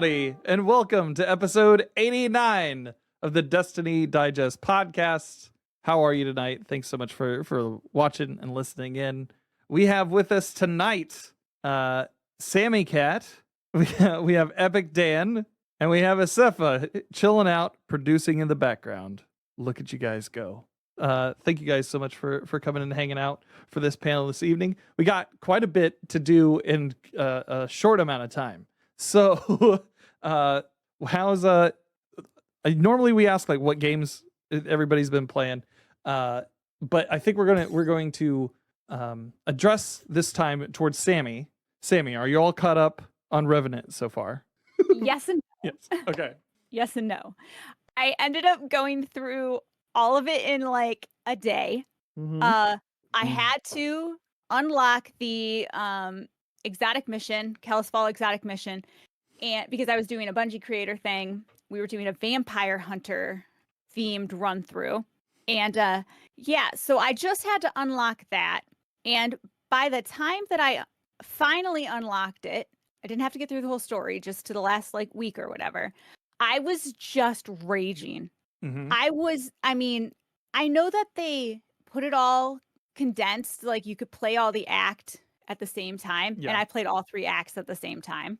everybody, and welcome to episode 89 of the Destiny Digest podcast. How are you tonight? Thanks so much for watching and listening in. We have with us tonight Sami Cat, we have Epic Dan, and we have Asefa chilling out, producing in the background. Look at you guys go. Thank you guys so much for coming and hanging out for this panel this evening. We got quite a bit to do in a short amount of time. So, how's normally we ask like what games everybody's been playing, but I think we're going to address this time towards Sami. Sami, are you all caught up on Revenant so far? Yes and no. Yes. Okay. Yes and no. I ended up going through all of it in like a day. Mhm. I had to unlock the exotic mission, Fall exotic mission, and because I was doing a Bungie creator thing, we were doing a vampire hunter themed run through. And so I just had to unlock that. And by the time that I finally unlocked it, I didn't have to get through the whole story, just to the last like week or whatever. I was just raging. Mhm. I know that they put it all condensed, like you could play all the act at the same time, Yeah. and I played all 3 acts at the same time.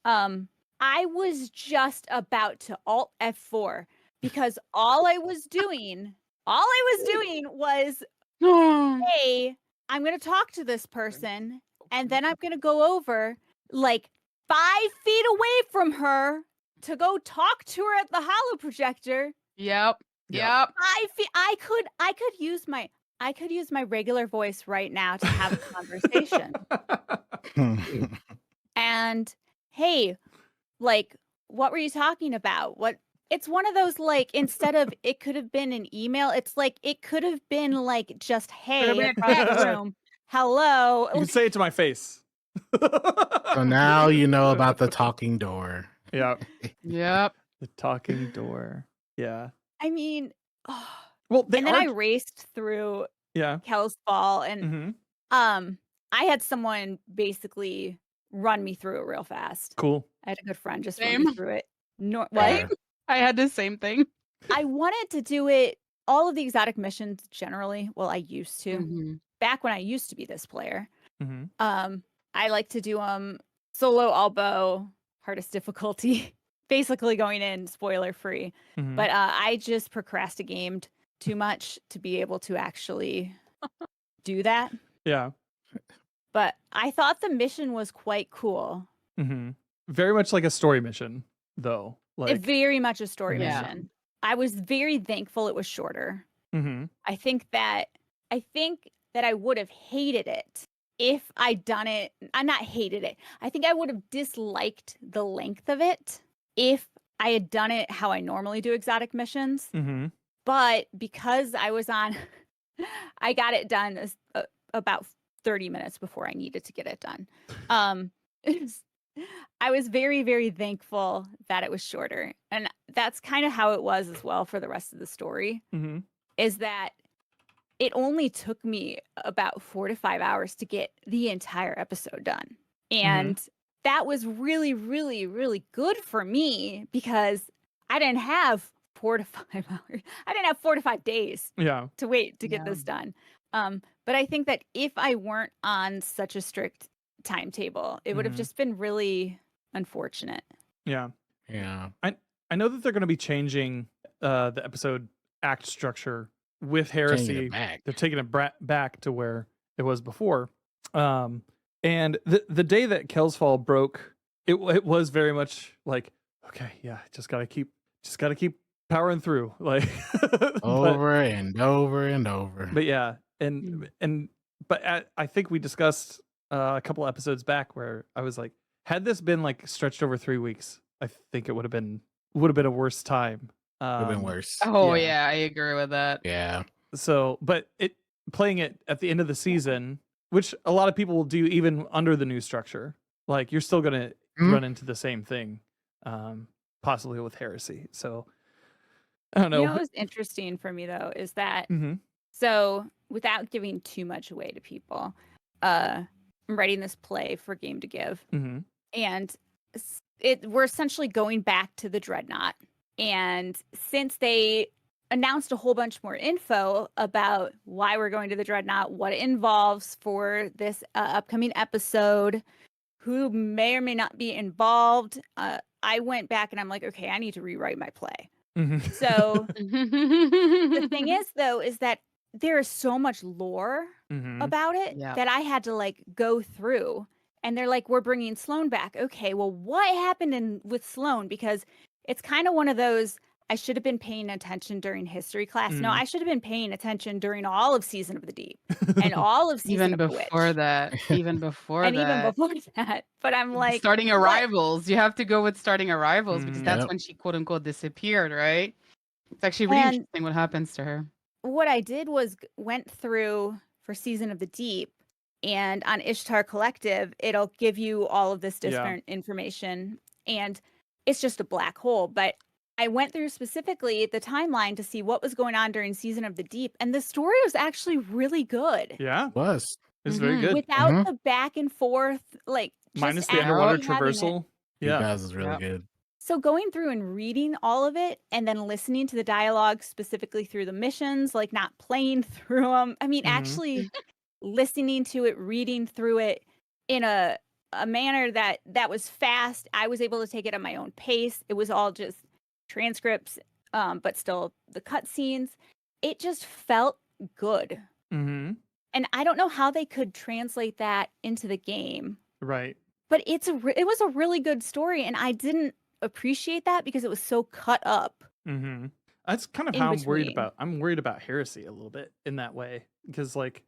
I was just about to Alt F4 because all I was doing was, hey, I'm going to talk to this person, and then I'm going to go over like 5 feet away from her to go talk to her at the holo projector. Yep. 5 feet. I could use my regular voice right now to have a conversation. And hey, like, what were you talking about? It's one of those, like, instead of it could have been an email, it's like it could have been like just hey across the room. Hello. You can say it to my face. So now you know about the talking door. Yeah. Yep. The talking door. Yeah. I mean, Well, and then I raced through Kel's Fall, and I had someone basically run me through it real fast. Cool. I had a good friend just run me through it. What? I had the same thing. I wanted to do it, all of the exotic missions generally. Well, I used to. Back when I used to be this player. I like to do solo all bow, hardest difficulty. Basically going in spoiler free. But I just procrastinated too much to be able to actually do that. Yeah. But I thought the mission was quite cool. Very much like a story mission, though. Like very much a story mission. I was very thankful it was shorter. I think that I would have hated it if I'd done it. I'm not hated it. I think I would have disliked the length of it if I had done it how I normally do exotic missions. But because I was on, I got it done about 30 minutes before I needed to get it done. I was very, very thankful that it was shorter. And that's kind of how it was as well for the rest of the story, is that it only took me about 4 to 5 hours to get the entire episode done. And that was really, really, really good for me because I didn't have 4 to 5 hours. I didn't have 4 to 5 days to wait to get this done. But I think that if I weren't on such a strict timetable, it would have just been really unfortunate. Yeah. Yeah. I know that they're going to be changing the episode act structure with Heresy. They're taking it back to where it was before. And the day that Kel's Fall broke, it was very much like, okay, yeah, just gotta keep powering through, like over and over and over. But yeah, but I think we discussed a couple episodes back where I was like, had this been like stretched over 3 weeks, I think it would have been a worse time. Would have been worse. Oh yeah, I agree with that. Yeah. So, but playing it at the end of the season, which a lot of people will do even under the new structure, like you're still gonna run into the same thing, possibly with Heresy. So I don't know. You know what's interesting for me though is that so without giving too much away to people, I'm writing this play for Game to Give, and we're essentially going back to the Dreadnought. And since they announced a whole bunch more info about why we're going to the Dreadnought, what it involves for this upcoming episode, who may or may not be involved, I went back and I'm like, okay, I need to rewrite my play. So the thing is, though, is that there is so much lore about it that I had to like go through. And they're like, we're bringing Sloane back. Okay, well, what happened with Sloane? Because it's kind of one of those, I should have been paying attention during history class. No, I should have been paying attention during all of Season of the Deep and all of Season even of the before Witch. that, even before And that, even before that. But I'm like, starting Arrivals. You have to go with starting Arrivals because that's Yep. when she quote unquote disappeared, right? It's actually really And- interesting what happens to her. what I did was went through for Season of the Deep, and on Ishtar Collective, it'll give you all of this different information, and it's just a black hole. But I went through specifically the timeline to see what was going on during Season of the Deep, and the story was actually really good. Yeah, Was. it's very good. Without the back and forth, like just Minus the underwater actually having it. traversal. You Yeah. guys is really good. So going through and reading all of it and then listening to the dialogue specifically through the missions, like not playing through them. I mean, actually listening to it, reading through it in a manner that was fast. I was able to take it at my own pace. It was all just transcripts, but still the cutscenes. It just felt good. Mm-hmm. And I don't know how they could translate that into the game. Right. But it was a really good story, and I didn't appreciate that because it was so cut up. Mm-hmm. That's kind of In how I'm worried between. about. I'm worried about Heresy a little bit in that way because like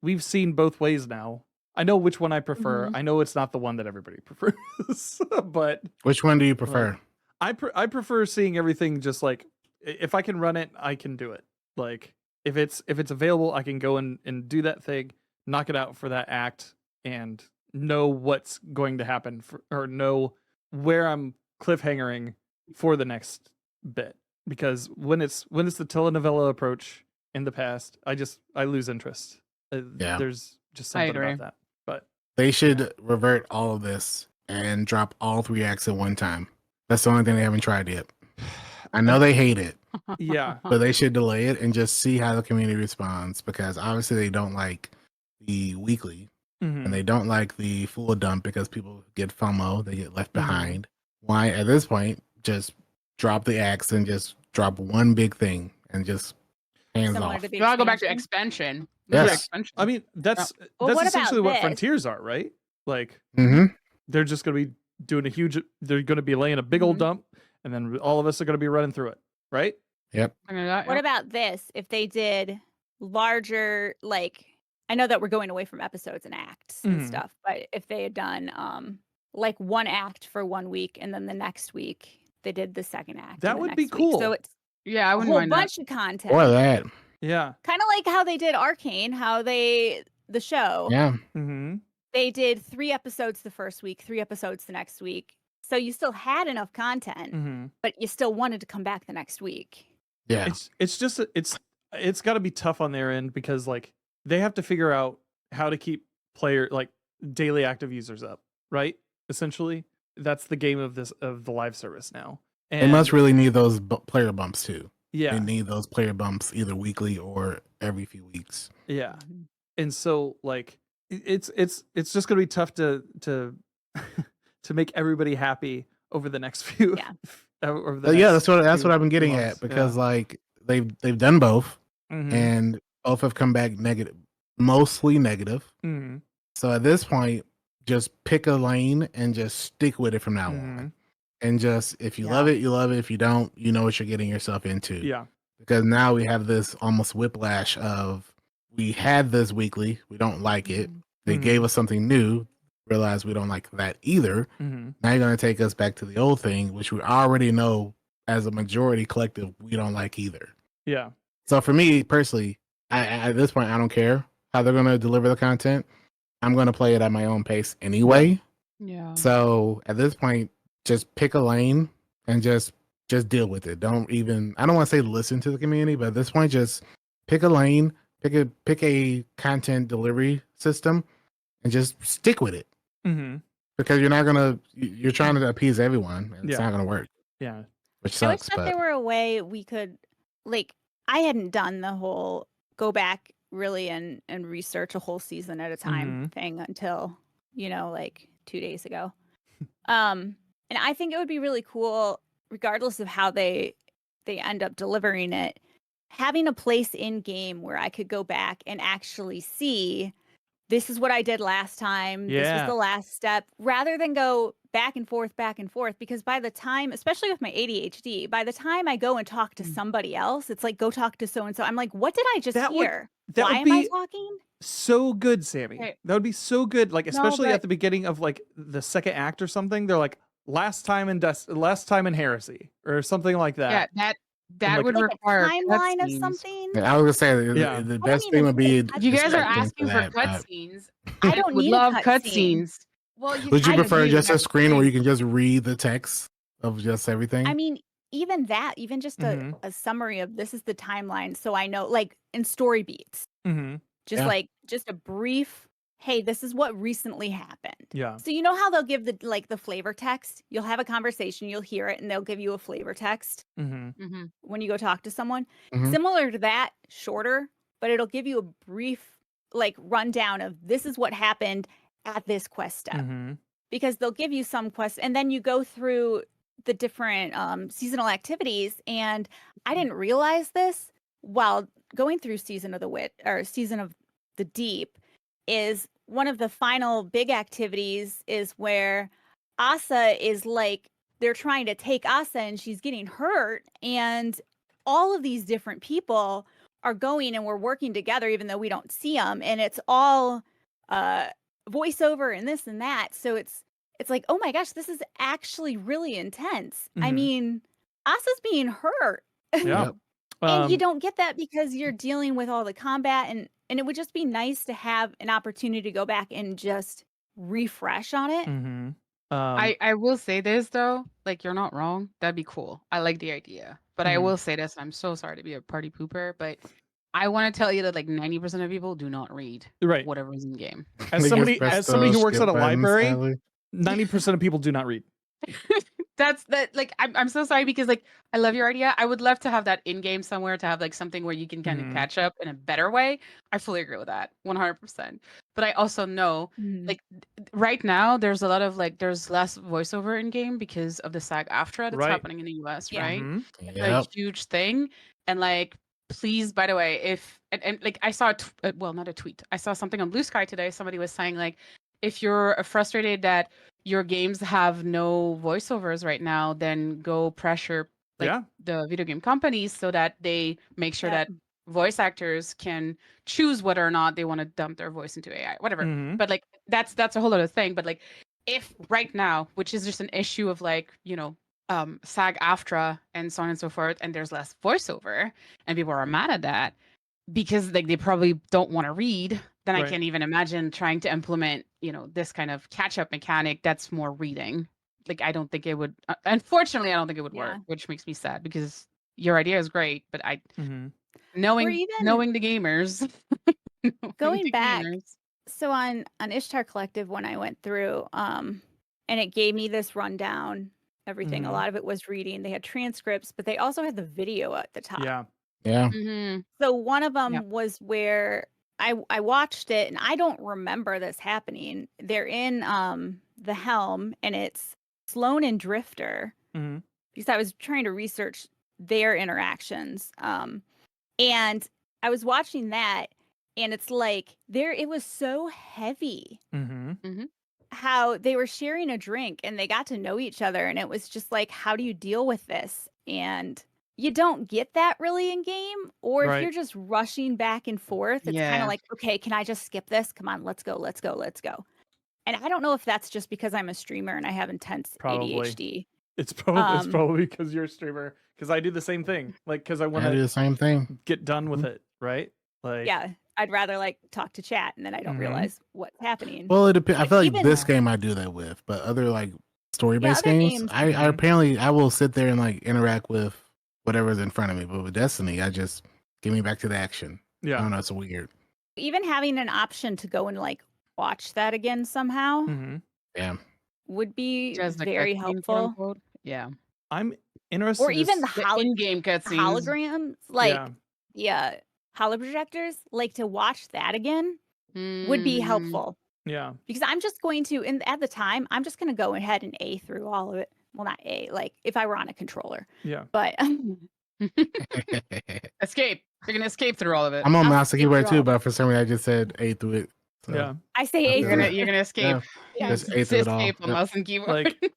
we've seen both ways now. I know which one I prefer. I know it's not the one that everybody prefers, but Which one do you prefer? I prefer seeing everything just like if I can run it, I can do it. Like if it's available, I can go and do that thing, knock it out for that act, and know what's going to happen or know where I'm cliffhangering for the next bit. Because when it's the telenovela approach in the past, I lose interest. Yeah. There's just I something agree. about that. But They should revert all of this and drop all 3 acts at one time. That's the only thing they haven't tried yet. I know they hate it, yeah, but they should delay it and just see how the community responds, because obviously they don't like the weekly and they don't like the full dump because people get FOMO, they get left behind. Why at this point just drop the acts and just drop one big thing and just hands Similar off. to the You gotta go back to expansion. expansion. Yes. Expansion. I mean that's Well, what about essentially what this? Frontiers are, right? Like Mm-hmm. they're just going to be doing they're going to be laying a big old dump, and then all of us are going to be running through it, right? Yep. What about this? If they did larger, like, I know that we're going away from episodes and acts and stuff, but if they had done like one act for 1 week and then the next week they did the second act. That and the would be next week. cool. So it's Yeah, I a wouldn't whole mind that. bunch of content. Or that. Yeah. Kind of like how they did Arcane, the show. Yeah. Mm-hmm. They did 3 episodes the first week, 3 episodes the next week. So you still had enough content, Mm-hmm. but you still wanted to come back the next week. Yeah. It's just it's got to be tough on their end because like they have to figure out how to keep daily active users up, right? Essentially, that's the game of the live service now. And They must really need those player bumps too. yeah, They need those player bumps either weekly or every few weeks. yeah. And so like it's just gonna be tough to to make everybody happy over the next few. Yeah. Over the But yeah, next that's few what I've been getting months. at, because like they've done both Mhm. and both have come back negative, mostly negative. Mhm. So at this point, just pick a lane and just stick with it from now Mhm. on. And just if you love it, you love it. If you don't, you know what you're getting yourself into. Yeah. Because now we have this almost whiplash of we had this weekly, we don't like it. They Mhm. gave us something new, realized we don't like that either. Mhm. Now you're going to take us back to the old thing, which we already know as a majority collective we don't like either. Yeah. So for me personally, I at this point I don't care how they're going to deliver the content. I'm going to play it at my own pace anyway. Yeah. So at this point, just pick a lane and just deal with it. I don't want to say listen to the community, but at this point, just pick a lane, pick a content delivery system, and just stick with it. Mm-hmm. because you're trying to appease everyone, and it's not gonna work. Yeah. Which I wish sucks. that But there were a way we could, like, I hadn't done the whole go back really and research a whole season at a time thing until, like 2 days ago. And I think it would be really cool, regardless of how they end up delivering it, having a place in game where I could go back and actually see this is what I did last time. This was Yeah. the last step, rather than go back and forth, because by the time, especially with my ADHD, by the time I go and talk to somebody else, it's like, go talk to so-and-so. I'm like, what did I just hear? Why am I talking? So good, Sammy. Okay. That would be so good. Like, No, especially but- at the beginning of like the second act or something. They're like, last time in Heresy or something like that. Yeah, that would Like require a timeline of cutscenes. something. I was gonna say Yeah. the I best don't thing even would be. need a You guys are distracting asking for that, but cutscenes. I don't would need a love cutscene. cutscenes. Well, would you I prefer agree, just a that's the screen where thing. you can just read the text of just everything? I mean, even just a summary of this is the timeline, so I know, like in story beats, Mm-hmm. just a brief. Hey, this is what recently happened. Yeah. So you know how they'll give the flavor text? You'll have a conversation, you'll hear it, and they'll give you a flavor text Mm-hmm. when you go talk to someone. Mhm. Similar to that, shorter, but it'll give you a brief rundown of this is what happened at this quest step. Mm-hmm. Because they'll give you some quests, and then you go through the different seasonal activities. And I didn't realize this while going through Season of the Deep, is one of the final big activities is where Asa is like, they're trying to take Asa and she's getting hurt, and all of these different people are going and we're working together even though we don't see them, and it's all voiceover and this and that. So it's like, oh my gosh, this is actually really intense. I Mhm. mean, Asa's being hurt. Yeah. Yep. And you don't get that because you're dealing with all the combat, and it would just be nice to have an opportunity to go back and just refresh on it. Mm-hmm. I will say this though, like you're not wrong. That'd be cool. I like the idea. But I will say this, and I'm so sorry to be a party pooper, but I want to tell you that like 90% of people do not read Right. whatever's in game. As They somebody just press as somebody who those works skip at a buttons, library, sadly. 90% of people do not read. That's like I'm so sorry because like I love your idea. I would love to have that in game somewhere, to have like something where you can kind of catch up in a better way. I fully agree with that 100%. But I also know like right now there's a lot of there's less voiceover in game because of the SAG-AFTRA that's Right. happening in the US, Yeah. right? Mhm. It's Yep. a huge thing. And like please, by the way, if and like I saw well, not a tweet. I saw something on Blue Sky today. Somebody was saying like, if you're frustrated that your games have no voiceovers right now, then go pressure Yeah. the video game companies so that they make sure Yep. that voice actors can choose whether or not they want to dump their voice into AI, whatever. Mhm. But like that's a whole other thing. But like if right now, which is just an issue of SAG-AFTRA and so on and so forth, and there's less voiceover, and people are mad at that because like they probably don't want to read, then I Right. can't even imagine trying to implement, this kind of catch-up mechanic that's more reading. Like I don't think it would unfortunately I don't think it would work, Yeah. which makes me sad because your idea is great, but Mhm. knowing even the gamers knowing going the back. gamers. So on Ishtar Collective, when I went through, and it gave me this rundown, everything. A lot of it was reading. They had transcripts, but they also had the video at the top. Yeah. Yeah. Mhm. So one of them Yep. was where I watched it, and I don't remember this happening. They're in the Helm, and it's Sloan and Drifter, Mhm. because I was trying to research their interactions. And I was watching that, and it's like it was so heavy Mhm. how they were sharing a drink and they got to know each other, and it was just like, how do you deal with this? And you don't get that really in game, or if Right. you're just rushing back and forth, it's kind Yeah. of like, okay, can I just skip this? Come on, let's go. And I don't know if that's just because I'm a streamer and I have intense Probably. ADHD. It's probably Um, because you're a streamer. Because I do the same thing. Like, because I want I do to the same thing. get done with it, right? Like, yeah, I'd rather talk to chat, and then I don't realize what's happening. Well, it depends. I But feel like even- this game I do that with, but other like story-based other games, games- I apparently I will sit there and like interact with whatever's in front of me. But with Destiny, I just give me back to the action. I Yeah. don't know, it's weird. Even having an option to go and watch that again somehow, Mhm. Yeah. would be Just the very cutscene, quote helpful. unquote. Yeah. I'm interested. Or even the The in-game cutscenes. holograms, like holoprojectors, like to watch that again would be helpful. Yeah. Because I'm just going to, at the time, I'm just going to go ahead and A through all of it. Well, not A, like if I were on a controller. Yeah. But Escape. You're gonna escape through all of it. I'm on I'll mouse and skip keyboard through too, all but for some reason I just said A through it. So Yeah. I say A You're through gonna- it. You're gonna escape. Yeah. Yeah, Just A through it all. escape on Yep. mouse and keyboard. Like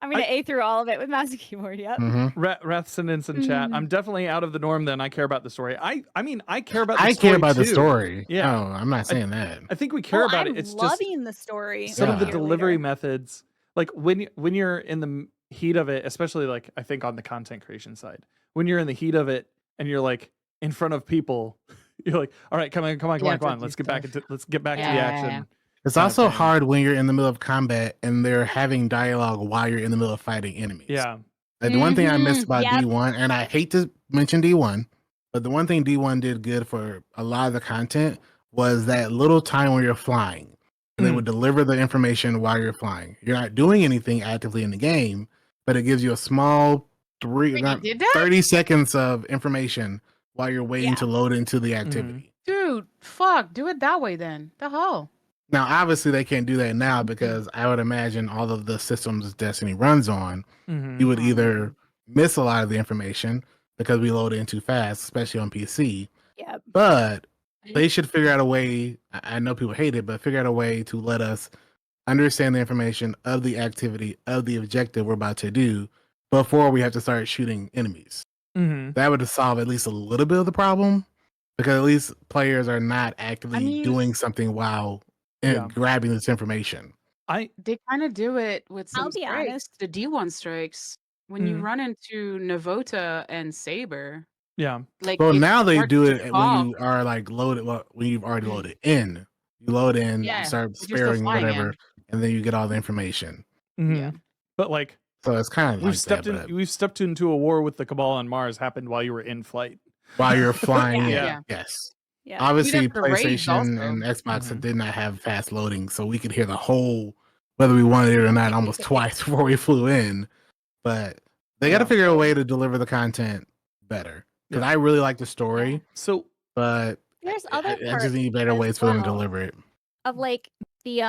I'm going to A through all of it with mouse and keyboard. Yep. Mm-hmm. Rathsonins in chat. I'm definitely out of the norm. Then I care about the story. I mean, I care about. I the story care about the too. story. Yeah. No, I'm not saying that. I think we care about I'm it. It's just loving the story. some of the here delivery later. methods. Like when you're in the heat of it, especially like I think on the content creation side, when you're in the heat of it and you're like in front of people, you're like, all right, come on, let's get back to the action. It's kind of also thing. hard when you're in the middle of combat and they're having dialogue while you're in the middle of fighting enemies. Yeah. Like, the one thing I missed about Yep. D1, and I hate to mention D1, but the one thing D1 did good for a lot of the content was that little time when you're flying. And they would deliver the information while you're flying. You're not doing anything actively in the game, but it gives you a small Wait, you did that? 30 seconds of information while you're waiting to load into the activity. Dude, fuck. Do it that way then. The hell? Now, obviously, they can't do that now because I would imagine all of the systems Destiny runs on, you would either miss a lot of the information because we load in too fast, especially on PC. Yep. But they should figure out a way. I know people hate it, but figure out a way to let us understand the information of the activity of the objective we're about to do before we have to start shooting enemies. That would solve at least a little bit of the problem because at least players are not actively doing something while grabbing this information. They kind of do it with some I'll be strikes. honest. The D1 strikes. When you run into Navota and Saber, Yeah. like Well, it's now they hard do to it call. when you are like loaded. Well, when you've already loaded in, you load in, Yeah, you start but you're still sparing flying whatever, in. and then you get all the information. Yeah. But like So it's kind of we've like stepped that, but we've stepped into a war with the Cabal on Mars happened while you were in flight. while you're flying, Yeah. in, yes. Yeah. Obviously, We'd have to raise PlayStation also. and Xbox did not have fast loading, so we could hear the whole, whether we wanted it or not, almost twice before we flew in. But they got to figure out a way to deliver the content better. Because I really like the story, So but There's I other just parts need better as ways for them to well deliver it. of like the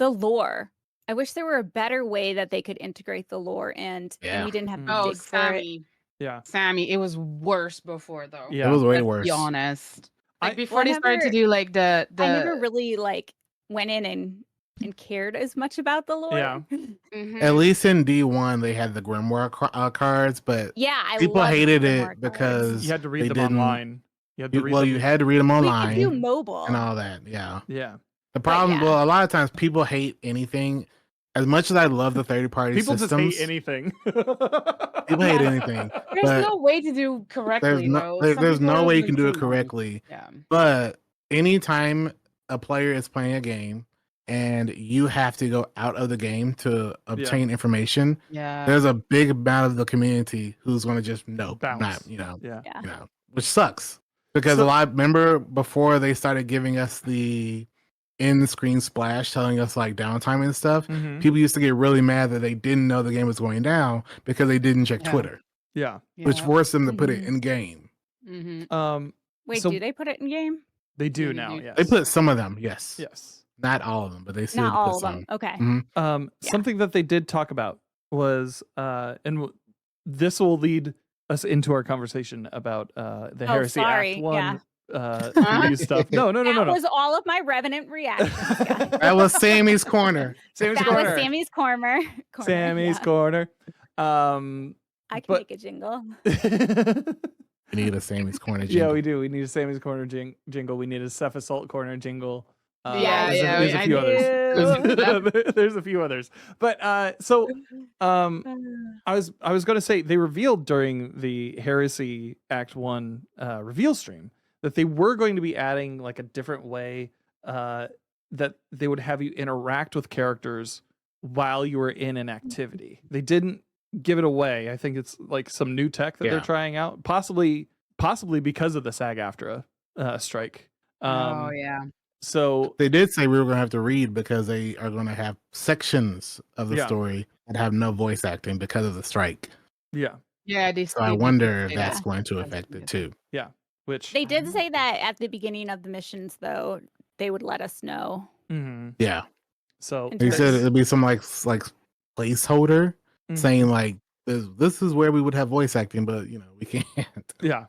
lore. I wish there were a better way that they could integrate the lore and we didn't have to Oh, dig for it. Sammy. yeah. Sammy. It was worse before though. Yeah. It was way Let's worse. be honest. Like I- before they started to Whenever- do like the I never really like went in and cared as much about the lore. Yeah. Mhm. At least in D1, they had the Grimoire cards, but Yeah, I people loved hated the it Grimoire cards. because You had to read they them didn't- online. You had to read them. you had to read them We online could do mobile. and all that. Yeah. Yeah. The problem, yeah. well, a lot of times people hate anything. As much as I love the third-party People systems, just hate anything. people hate anything. There's but no way to do correctly though. Some there's people no are way you like can do it too correctly. Yeah. But anytime a player is playing a game and you have to go out of the game to obtain information, Yeah. there's a big amount of the community who's going to just nope, Bounce. not Yeah. which sucks because So- remember before they started giving us the in-screen splash telling us like downtime and stuff, Mhm. people used to get really mad that they didn't know the game was going down because they didn't check Yeah. Twitter, Yeah. which forced them to put it Mhm. in game. Mm-hmm. Wait, So- do they put it in game? They do Yeah, they now. do. Yes. They put some of them, yes. Yes. Not all of them, but they still Not put all of some. them. Okay. Mhm. Yeah. Something that they did talk about was, this will lead us into our conversation about the Oh, Heresy sorry, Act 1 Huh? review stuff. No. That was all of my Revenant reactions. guys. That was Sammy's corner. Sammy's that corner. was Sammy's corner. Sammy's yeah. corner. I can but- make a jingle. We need a Sammy's corner. Yeah, jingle. we do. We need a Sammy's corner jingle. We need a Ceph Assault corner jingle. Yeah, there's a I few do. others. There's a few others. But I was going to say they revealed during the Heresy Act 1 reveal stream that they were going to be adding like a different way that they would have you interact with characters while you were in an activity. They didn't give it away. I think it's like some new tech that they're Yeah. trying out, possibly because of the SAG-AFTRA strike. Oh yeah. So They did say we were going to have to read because they are going to have sections of the Yeah. story that have no voice acting because of the strike. yeah, Yeah, So I they did wonder if say that's that. going to Yeah, affect they it did. too. which They did say that at the beginning of the missions, though, they would let us know. mhm. Yeah. So In He said terms- it'll be some like placeholder Mhm. saying like this is where we would have voice acting, but you know, we can't. yeah,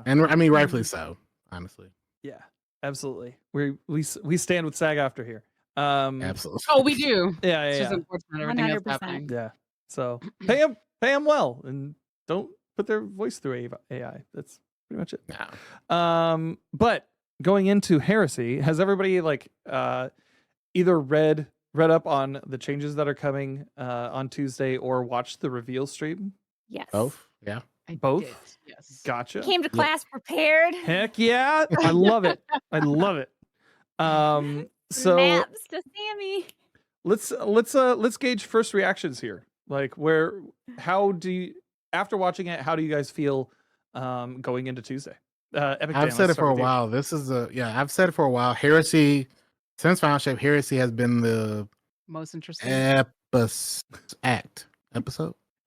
And I mean rightfully Mhm. so, honestly. yeah, absolutely. We stand with SAG after here. Absolutely. Oh, we do. Yeah, It's just yeah, unfortunate everything else 100%. happening. yeah. So pay them well, and don't put their voice through AI. That's pretty much it. No. But going into Heresy, has everybody either read up on the changes that are coming on Tuesday or watched the reveal stream? Yes. Both? Yeah. I Both? did, yes. Gotcha. Came to class prepared. Heck yeah. I love it. I love it. So Snaps to Sammy. let's gauge first reactions here. Like after watching it, how do you guys feel going into Tuesday? Epic I've Dan, said let's it for start a with you. while. I've said it for a while. Heresy, since Final Shape, Heresy has been the Most interesting. episode.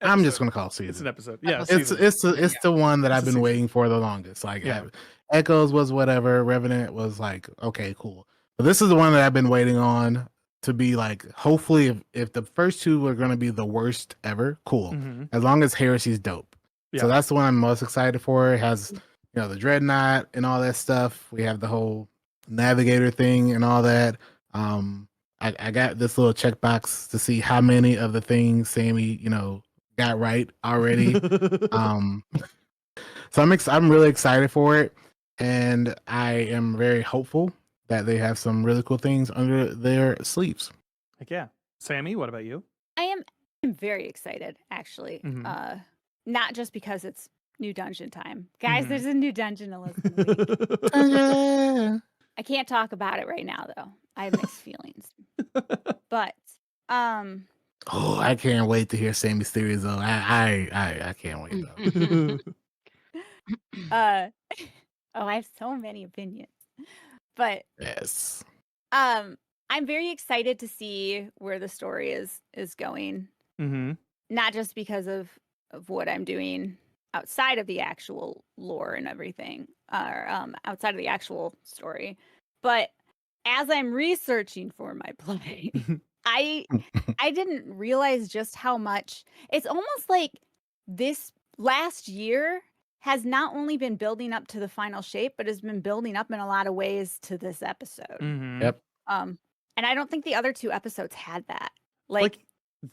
I'm just Episode. gonna call it It's season. an episode. Yeah, Episode. season. It's the one that It's I've a been season. waiting for the longest. Like Yeah. Echoes was whatever, Revenant was like okay, cool. But this is the one that I've been waiting on to be like. Hopefully, if the first two are gonna be the worst ever, cool. Mhm. As long as Heresy's dope. Yeah. So that's the one I'm most excited for. It has the Dreadnought and all that stuff. We have the whole Navigator thing and all that. I got this little checkbox to see how many of the things Sammy got right already. So I'm really excited for it, and I am very hopeful that they have some really cool things under their sleeves. Heck yeah. Sammy, what about you? I'm very excited, actually. Mhm. Not just because it's new dungeon time. Guys, Mhm. there's a new dungeon to listen to. Yeah. I can't talk about it right now, though. I have mixed feelings. But, Oh, I can't wait to hear Sammy's theories though. I can't wait though. I have so many opinions. But, Yes. I'm very excited to see where the story is going. Mm-hmm. Not just because of what I'm doing outside of the actual lore and everything, or outside of the actual story, but as I'm researching for my play, I didn't realize just how much it's almost like this last year has not only been building up to the final shape, but has been building up in a lot of ways to this episode. Mm-hmm. Yep. And I don't think the other two episodes had that. Like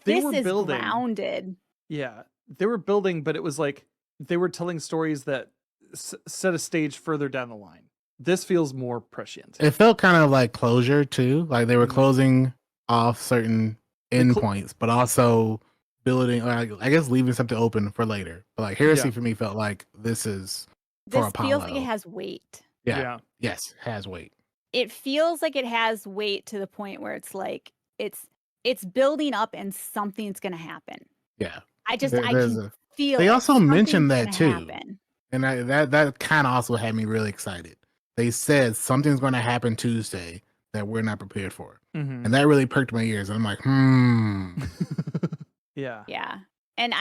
they this were is building. grounded. Yeah, they were building, but it was like they were telling stories that set a stage further down the line. This feels more prescient. It felt kind of like closure too, like they were Mhm. closing off certain endpoints, but also building, or I guess leaving something open for later. But like Heresy Yeah. for me felt like this is for This Apollo. feels like it has weight. Yeah. Yes, has weight. It feels like it has weight to the point where it's like it's building up and something's gonna happen. Yeah. I can feel. They it. also mentioned Something's that gonna too. happen. And that kind of also had me really excited. They said something's going to happen Tuesday that we're not prepared for. Mm-hmm. And that really perked my ears. And I'm like, Yeah. Yeah. And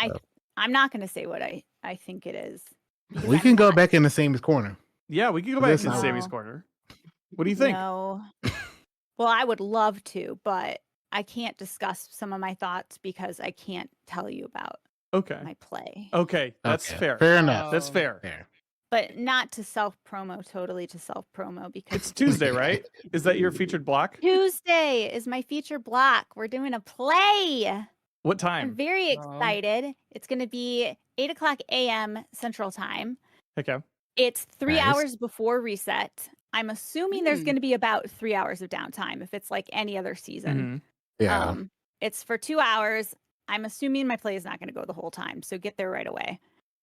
I'm not gonna say what I think it is. because We I'm can go not- back in the same corner. Yeah, we can go But back this to is- Sammy's No. corner. What do you think? No. Well, I would love to, but I can't discuss some of my thoughts because I can't tell you about Okay. my play. Okay, that's Okay, fair. Fair enough. That's Oh. fair. Fair. But not to self-promo, totally to self-promo because It's Tuesday, right? Is that your featured block? Tuesday is my feature block. We're doing a play. What I'm time? very Wow. excited. It's going to be 8:00 a.m. Central Time. Okay. It's 3 Nice. hours before reset. I'm assuming there's Mm. going to be about 3 hours of downtime if it's like any other season. Mhm. Yeah. It's for 2 hours. I'm assuming my play is not going to go the whole time, so get there right away.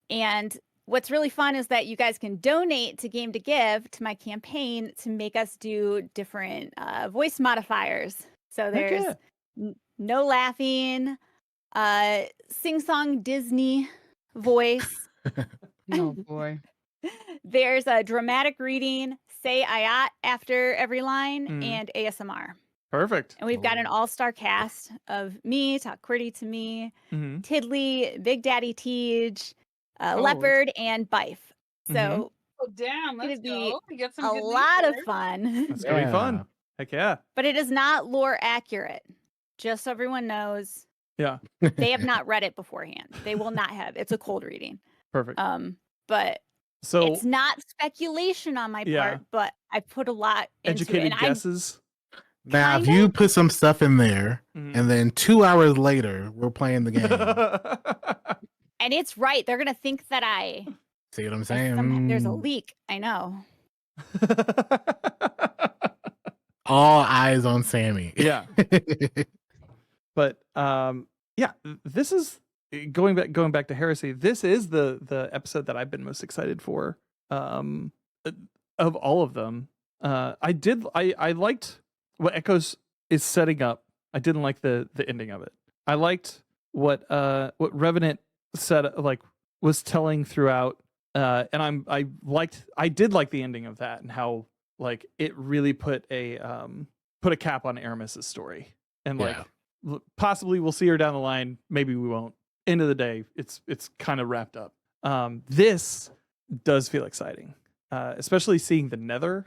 And what's really fun is that you guys can donate to Game to Give to my campaign to make us do different voice modifiers. So there's yeah. no laughing, sing-song Disney voice. Oh boy. There's a dramatic reading, say ayat after every line Mhm. and ASMR. Perfect. And we've got an Ooh. all-star cast of me, Talk Quirty to me, Mhm. Tiddly, Big Daddy Tej, Oh. Leopard, and Bife. Mhm. So Oh damn, it's let's gonna be go. We get some a good names lot of here. fun. That's gonna be fun. Heck yeah. But it is not lore accurate. Just so everyone knows, Yeah. they have not read it beforehand. They will not have. It's a cold reading. Perfect. But So it's not speculation on my Yeah. part, but I put a lot into it. educated And guesses. Now, if Kinda. you put some stuff in there, Mhm. and then 2 hours later we're playing the game, and it's right. They're gonna think that see what I'm there's saying? a leak. I know. All eyes on Sammy. Yeah. But yeah, this is going back to Heresy. This is the episode that I've been most excited for um of all of them. I liked what Echoes is setting up. I didn't like the ending of it. I liked what Revenant said, like, was telling throughout, and I did like the ending of that and how, like, it really put a cap on Aramis's story, and like, Yeah. possibly we'll see her down the line, maybe we won't. End of the day, it's kind of wrapped up. This does feel exciting, especially seeing the Nether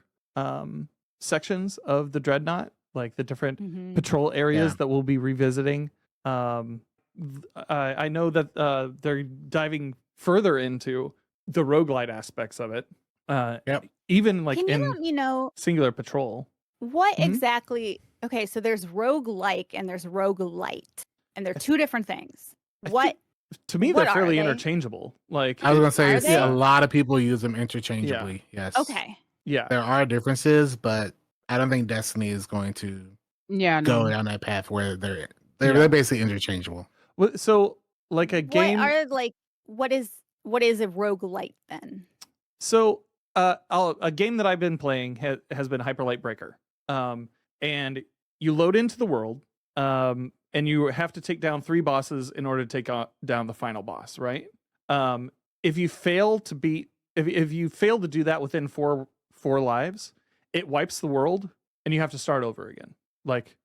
sections of the Dreadnought, like the different Mhm. patrol areas Yeah. that we'll be revisiting. I know that they're diving further into the roguelite aspects of it. Yep. Even like Can you in let me know singular patrol. what Mhm. exactly? Okay, so there's roguelike and there's roguelite, and they're two different things. What? To me, What they're are fairly they? interchangeable. Like, I was gonna say Are it's they? a lot of people use them interchangeably. Yes. Okay. yeah, There are differences, but I don't think Destiny is going to Yeah, go no. down that path where Yeah. they're basically interchangeable. So like a What game. are like? What is a roguelite then? So a game that I've been playing has been Hyper Light Breaker. And you load into the world, and you have to take down 3 bosses in order to take down the final boss, right? If you fail to beat, if you fail to do that within four lives, it wipes the world, and you have to start over again, like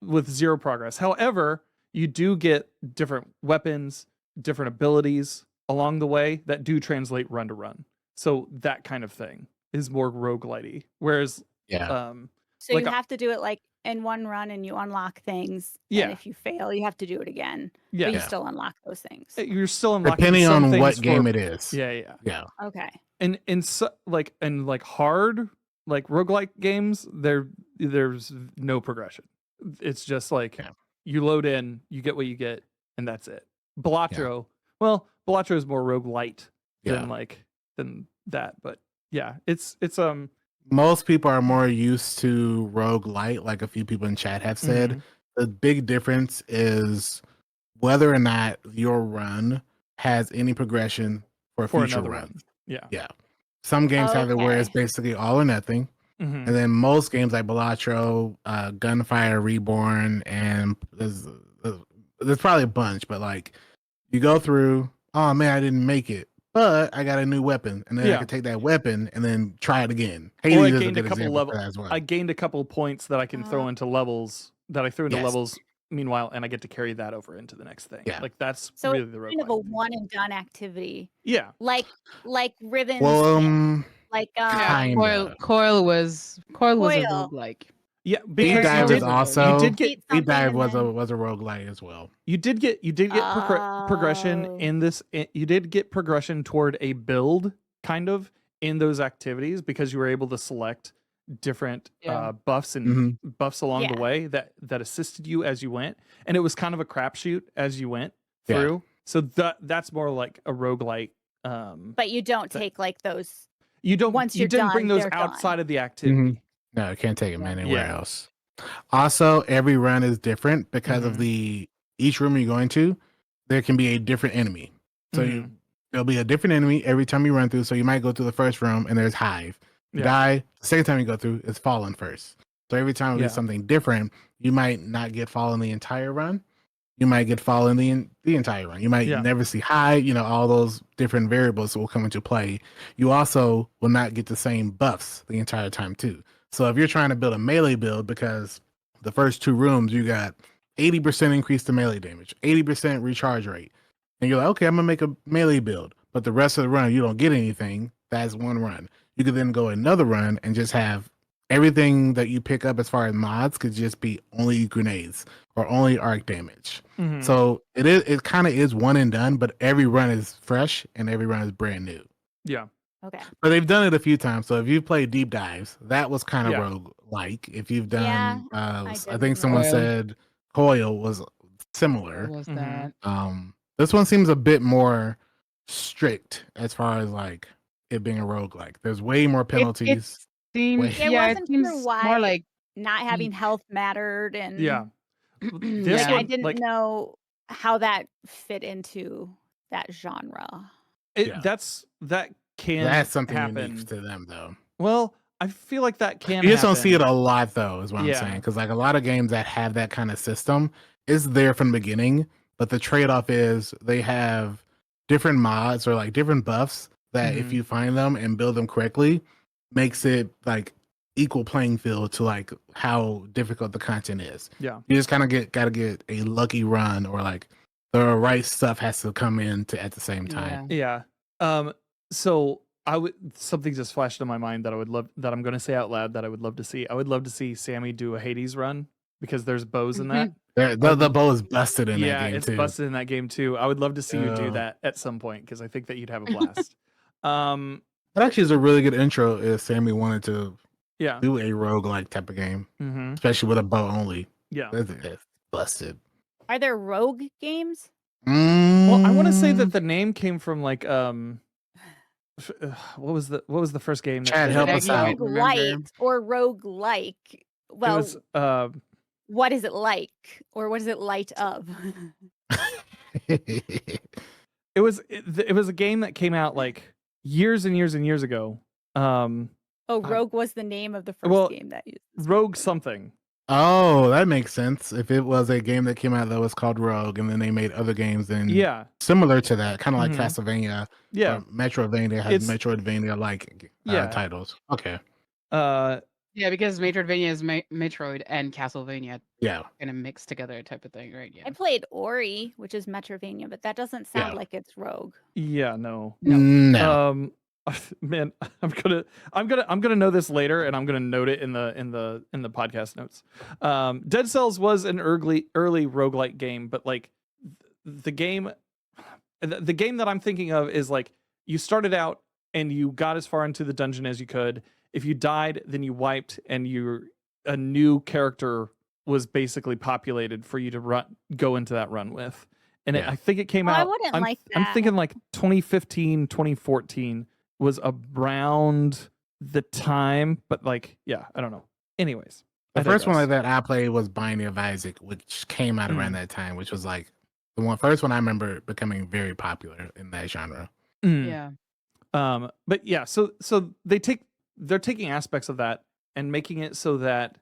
with 0 progress. However, you do get different weapons, different abilities along the way that do translate run to run. So that kind of thing is more roguelite-y. Whereas, Yeah. So like you a- have to do it like in one run, and you unlock things. Yeah. And if you fail, you have to do it again. Yeah. But you Yeah. still unlock those things. You're still unlocking Depending some on things what for- game it is. Yeah. Yeah. Okay. And like hard, like roguelike games, there's no progression. It's just like, Yeah. you load in, you get what you get, and that's it. Balatro, well, Balatro is more roguelite Yeah. than that, but yeah, it's Most people are more used to roguelite, like a few people in chat have said. Mhm. The big difference is whether or not your run has any progression for future another runs. run. Yeah. Yeah. Some games have it where it's Okay. basically all or nothing. Mhm. And then most games like Balatro, Gunfire Reborn, and there's probably a bunch, but like you go through, oh man, I didn't make it, but I got a new weapon, and then I Yeah. can take that weapon and then try it again. Or I Hades is a gained a good couple example level. for that as well. I gained a couple points that I can throw into levels that I threw into Yes. levels. Meanwhile, and I get to carry that over into the next thing. Yeah. Like that's So really it's the kind of a roguelike. one and done activity, Yeah. like Ribbons, Well, like Yeah, Kinda. Coil was a Coil. roguelike. Yeah, Deep because Dive you is did, also you did get Beat Deep something Dive and was then- a roguelite as well. you did get progression Oh. in this. You did get progression toward a build kind of in those activities because you were able to select different Yeah. buffs and Mhm. buffs along the Yeah. way that assisted you as you went, and it was kind of a crapshoot as you went Yeah. through. So that's more like a roguelite. But you don't take like those. You don't. Once You you're didn't bring done, those they're done. outside of the activity. No, you can't take them Yeah. anywhere Yeah. else. Also, every run is different because Mhm. of each room you're going to, there can be a different enemy. So there'll be a different enemy every time you run through. So you might go to the first room and there's Hive. You Yeah. die, the second time you go through, it's Fallen first. So every time it'll Yeah. be something different. You might not get Fallen the entire run, you might get fallen the entire run. You might never see high, all those different variables will come into play. You also will not get the same buffs the entire time too. So if you're trying to build a melee build, because the first 2 rooms you got 80% increase to melee damage, 80% recharge rate, and you're like, okay, I'm gonna make a melee build, but the rest of the run you don't get anything. That's one run. You could then go another run and just have everything that you pick up as far as mods could just be only grenades or only arc damage. So it kind of is one and done, but every run is fresh and every run is brand new. Yeah. Okay. But they've done it a few times. So if you've played Deep Dives, that was kind of rogue-like. If you've done, I think someone said Coil was similar. What was that? This one seems a bit more strict as far as like it being a roguelike. There's way more penalties. It wasn't seems sure why more like not having health mattered, and This I one, didn't know how that fit into that genre. That's something happen. unique to them though. Well, I feel like that can You just happen. don't see it a lot though, is what I'm saying. Because like a lot of games that have that kind of system is there from the beginning, but the trade-off is they have different mods or like different buffs that if you find them and build them correctly, makes it like equal playing field to like how difficult the content is. Yeah. You just kind of gotta get a lucky run, or like the right stuff has to come in at the same time. Yeah. So something just flashed in my mind that I'm going to say out loud that I would love to see. I would love to see Sammy do a Hades run, because there's bows in that. The bow is busted in that game too. Yeah, it's busted in that game too. I would love to see you do that at some point, because I think that you'd have a blast. That actually is a really good intro if Sammy wanted to do a roguelike type of game, especially with a bow only. Yeah. That's busted. Are there rogue games? Well, I want to say that the name came from like what was the first game? Chad, help us out. Roguelite or roguelike. Well, it was, what is it like, or what is it light of? It was a game that came out like years and years and years ago. Rogue was the name of the first game that used Rogue something. Oh, that makes sense. If it was a game that came out that was called Rogue, and then they made other games similar to that, kind of like Castlevania. Yeah. Metroidvania has Metroidvania like titles. Okay. Because Metroidvania is Metroid and Castlevania. Yeah. Kind of mixed together type of thing, right? Yeah. I played Ori, which is Metroidvania, but that doesn't sound like it's Rogue. Yeah, no. Man, I'm gonna know this later, and I'm gonna note it in the podcast notes. Dead Cells was an early roguelike game, but like the game that I'm thinking of is like you started out and you got as far into the dungeon as you could. If you died, then you wiped, and a new character was basically populated for you to go into that run with. And I think it came out. I wouldn't like that. I'm thinking like 2015, 2014 was around the time, but like, I don't know. Anyways, the first one like that I played was Binding of Isaac, which came out around that time, which was like the first one I remember becoming very popular in that genre. Yeah. But yeah, so they're taking aspects of that and making it so that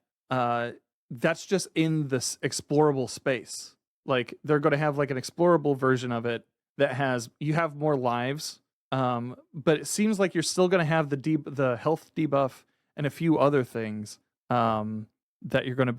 that's just in this explorable space. Like they're going to have like an explorable version of it that you have more lives. But it seems like you're still going to have the health debuff and a few other things that you're going to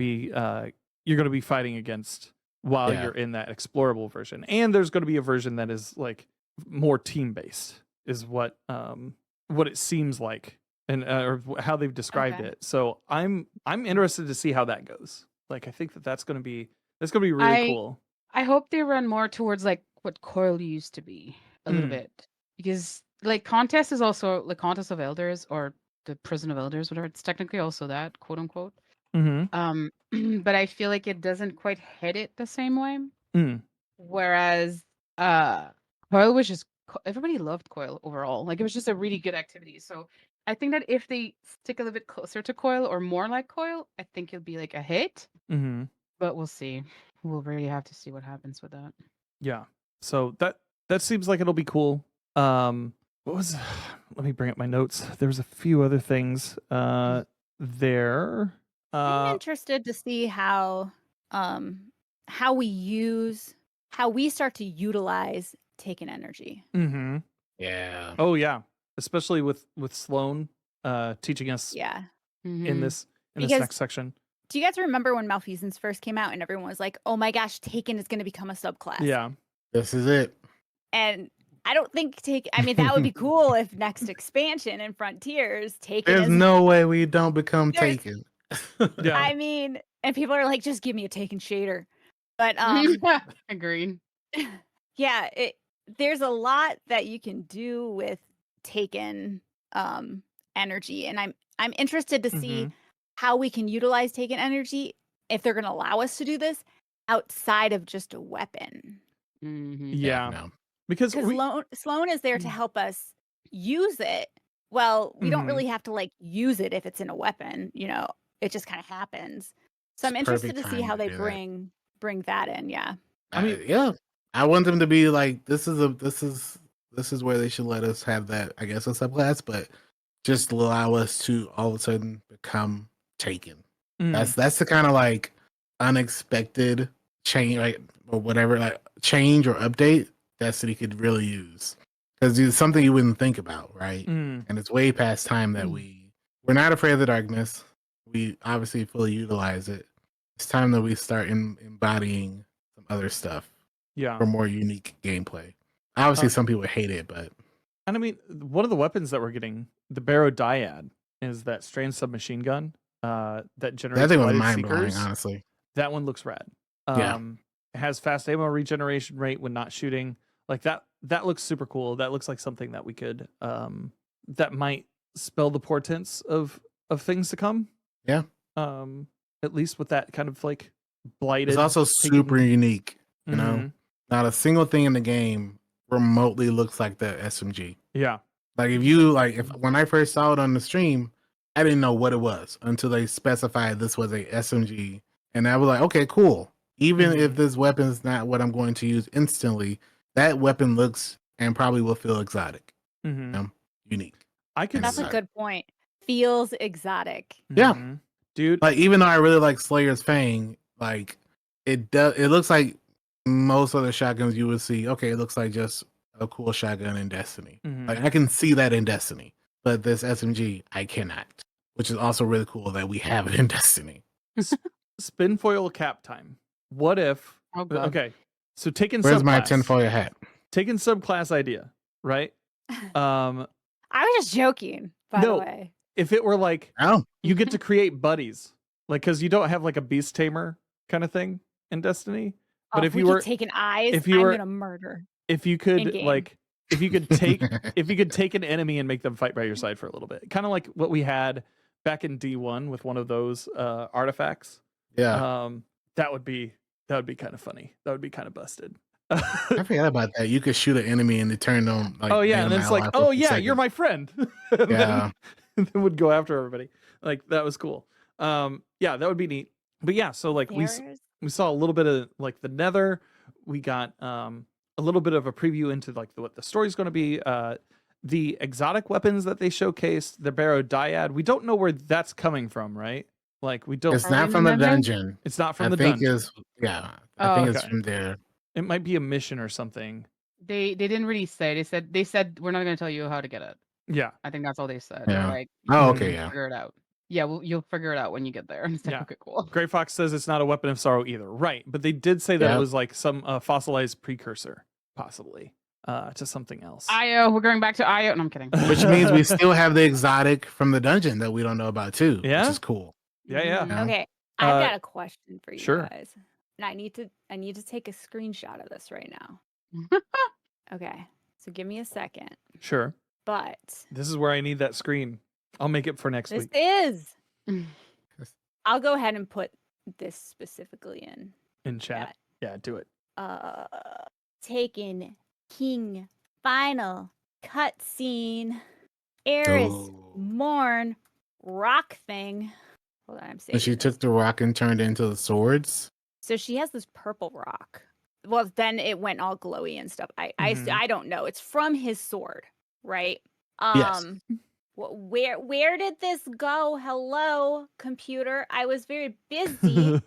be fighting against while you're in that explorable version. And there's going to be a version that is like more team based, is what it seems like, and or how they've described it. So I'm interested to see how that goes. Like I think that's going to be really cool. I hope they run more towards like what Coil used to be a little bit. Because like Contest is also like Contest of Elders, or the Prison of Elders, whatever. It's technically also that, quote unquote. But I feel like it doesn't quite hit it the same way. Whereas Coil was just, everybody loved Coil overall. Like it was just a really good activity. So I think that if they stick a little bit closer to Coil or more like Coil, I think it'll be like a hit. But we'll see. We'll really have to see what happens with that. Yeah. So that seems like it'll be cool. Let me bring up my notes. There's a few other things there. I'm interested to see how how we start to utilize taken energy. Mm-hmm. Yeah. Oh yeah, especially with Sloan teaching us Yeah. in this Because- next section. Do you guys remember when Malfeasance first came out and everyone was like, "Oh my gosh, Taken is going to become a subclass"? Yeah. This is it. And I don't think I mean, that would be cool if next expansion in Frontiers, Taken There's is. no way we don't become There's- taken. Yeah. I mean, and people are like, just give me a Taken shader. But Agreed. yeah, there's a lot that you can do with Taken energy, and I'm interested to see how we can utilize Taken energy if they're going to allow us to do this outside of just a weapon. Yeah. No. Because Sloan is there to help us use it. Well, we don't Mhm. really have to like use it if it's in a weapon, you know. It just kind of happens. So I'm It's interested perfect to see time how to they do that. bring that in. Yeah. I mean- yeah, I want them to be like, this is where they should let us have that, I guess, a subclass, but just allow us to all of a sudden become taken. Mm. That's the kind of like unexpected change, like, or whatever, like change or update Destiny could really use, because it's something you wouldn't think about, right? Mm. And it's way past time that we're not afraid of the darkness. We obviously fully utilize it. It's time that we start embodying some other stuff Yeah. for more unique gameplay. Obviously, some people hate it, but And I mean, one of the weapons that we're getting, the Barrow Dyad, is that strange submachine gun that generates that thing was blighted mind blowing. seekers. Honestly, That one looks rad. Yeah. It has fast ammo regeneration rate when not shooting. Like that looks super cool. That looks like something that we could that might spell the portents of things to come. Yeah. At least with that kind of like blighted. it's also super unique. You know, Mhm. not a single thing in the game remotely looks like the SMG. Yeah. Like if when I first saw it on the stream, I didn't know what it was until they specified this was a SMG, and I was like, okay, cool. Even if this weapon is not what I'm going to use instantly, that weapon looks and probably will feel exotic, unique. I can. That's a Exotic. good point. Feels exotic. Yeah. Mhm. Dude. Like even though I really like Slayer's Fang, like it looks like most other shotguns you would see. Okay, it looks like just a cool shotgun in Destiny. Mhm. Like I can see that in Destiny, but this SMG I cannot. Which is also really cool that we have it in Destiny. Spinfoil cap time. What if? Oh, God. Okay, so taking Where's my subclass. tinfoil hat? Taking subclass idea, right? I was just joking, by No. the way. If it were like Oh, you get to create buddies, like because you don't have like a beast tamer kind of thing in Destiny. But if we you could were, take an eyes, if you I'm were- gonna murder. if you could in-game. like, if you could take, if you could take an enemy and make them fight by your side for a little bit, kind of like what we had back in D1 with one of those artifacts. yeah. That would be kind of funny. That would be kind of busted. I forgot about that. You could shoot an enemy and it turned on. Like, Oh yeah, made and them then it's like, ally for oh a few yeah, you're seconds. my friend. And Yeah. then would go after everybody. Like that was cool. Yeah, that would be neat. But yeah, so like we saw a little bit of like the Nether. We got a little bit of a preview into like what the story's going to be. The exotic weapons that they showcased, the Barrow Dyad. We don't know where that's coming from, right? Like we don't. It's not from the dungeon. It's not from I the think dungeon. I think it's okay. from there. It might be a mission or something. They didn't really say. They said we're not going to tell you how to get it. Yeah. I think that's all they said. Yeah. Like, Oh, okay, you'll yeah. figure it out. Yeah, well, you'll figure it out when you get there. It's like, Yeah. okay, cool. Gray Fox says it's not a weapon of sorrow either. Right. But they did say that Yeah. it was like some fossilized precursor, possibly, to something else. Io, we're going back to Io. No, I'm kidding. Which means we still have the exotic from the dungeon that we don't know about too. Yeah? Which is cool. Yeah, yeah. Yeah. Okay, I've got a question for you sure. guys, and I need to take a screenshot of this right now. Okay, so give me a second. Sure. But This is where I need that screen. I'll make it for next this week. is. I'll go ahead and put this specifically In chat. Yeah, do it. Taken King final cutscene. Eris Oh. Morn rock thing. Hold on, I'm saying. And she took the rock and turned it into the swords. So she has this purple rock. Well, then it went all glowy and stuff. Mhm. I don't know. It's from his sword, right? Yes. Where did this go? Hello, computer. I was very busy.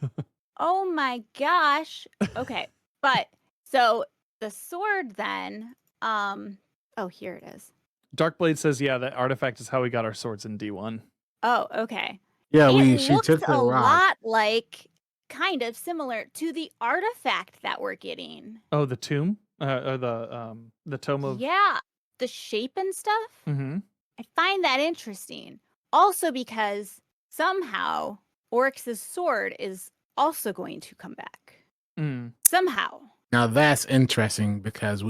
Oh my gosh. Okay. But so the sword then, oh, here it is. Darkblade says, yeah, that artifact is how we got our swords in D1. Oh, okay. Yeah, she Looks took the a rock. lot like, kind of similar to the artifact that we're getting. Oh, the tomb? Or the tome of... Yeah, the shape and stuff. Mm-hmm. I find that interesting. Also because somehow Oryx's sword is also going to come back. Mm. Somehow. Now that's interesting because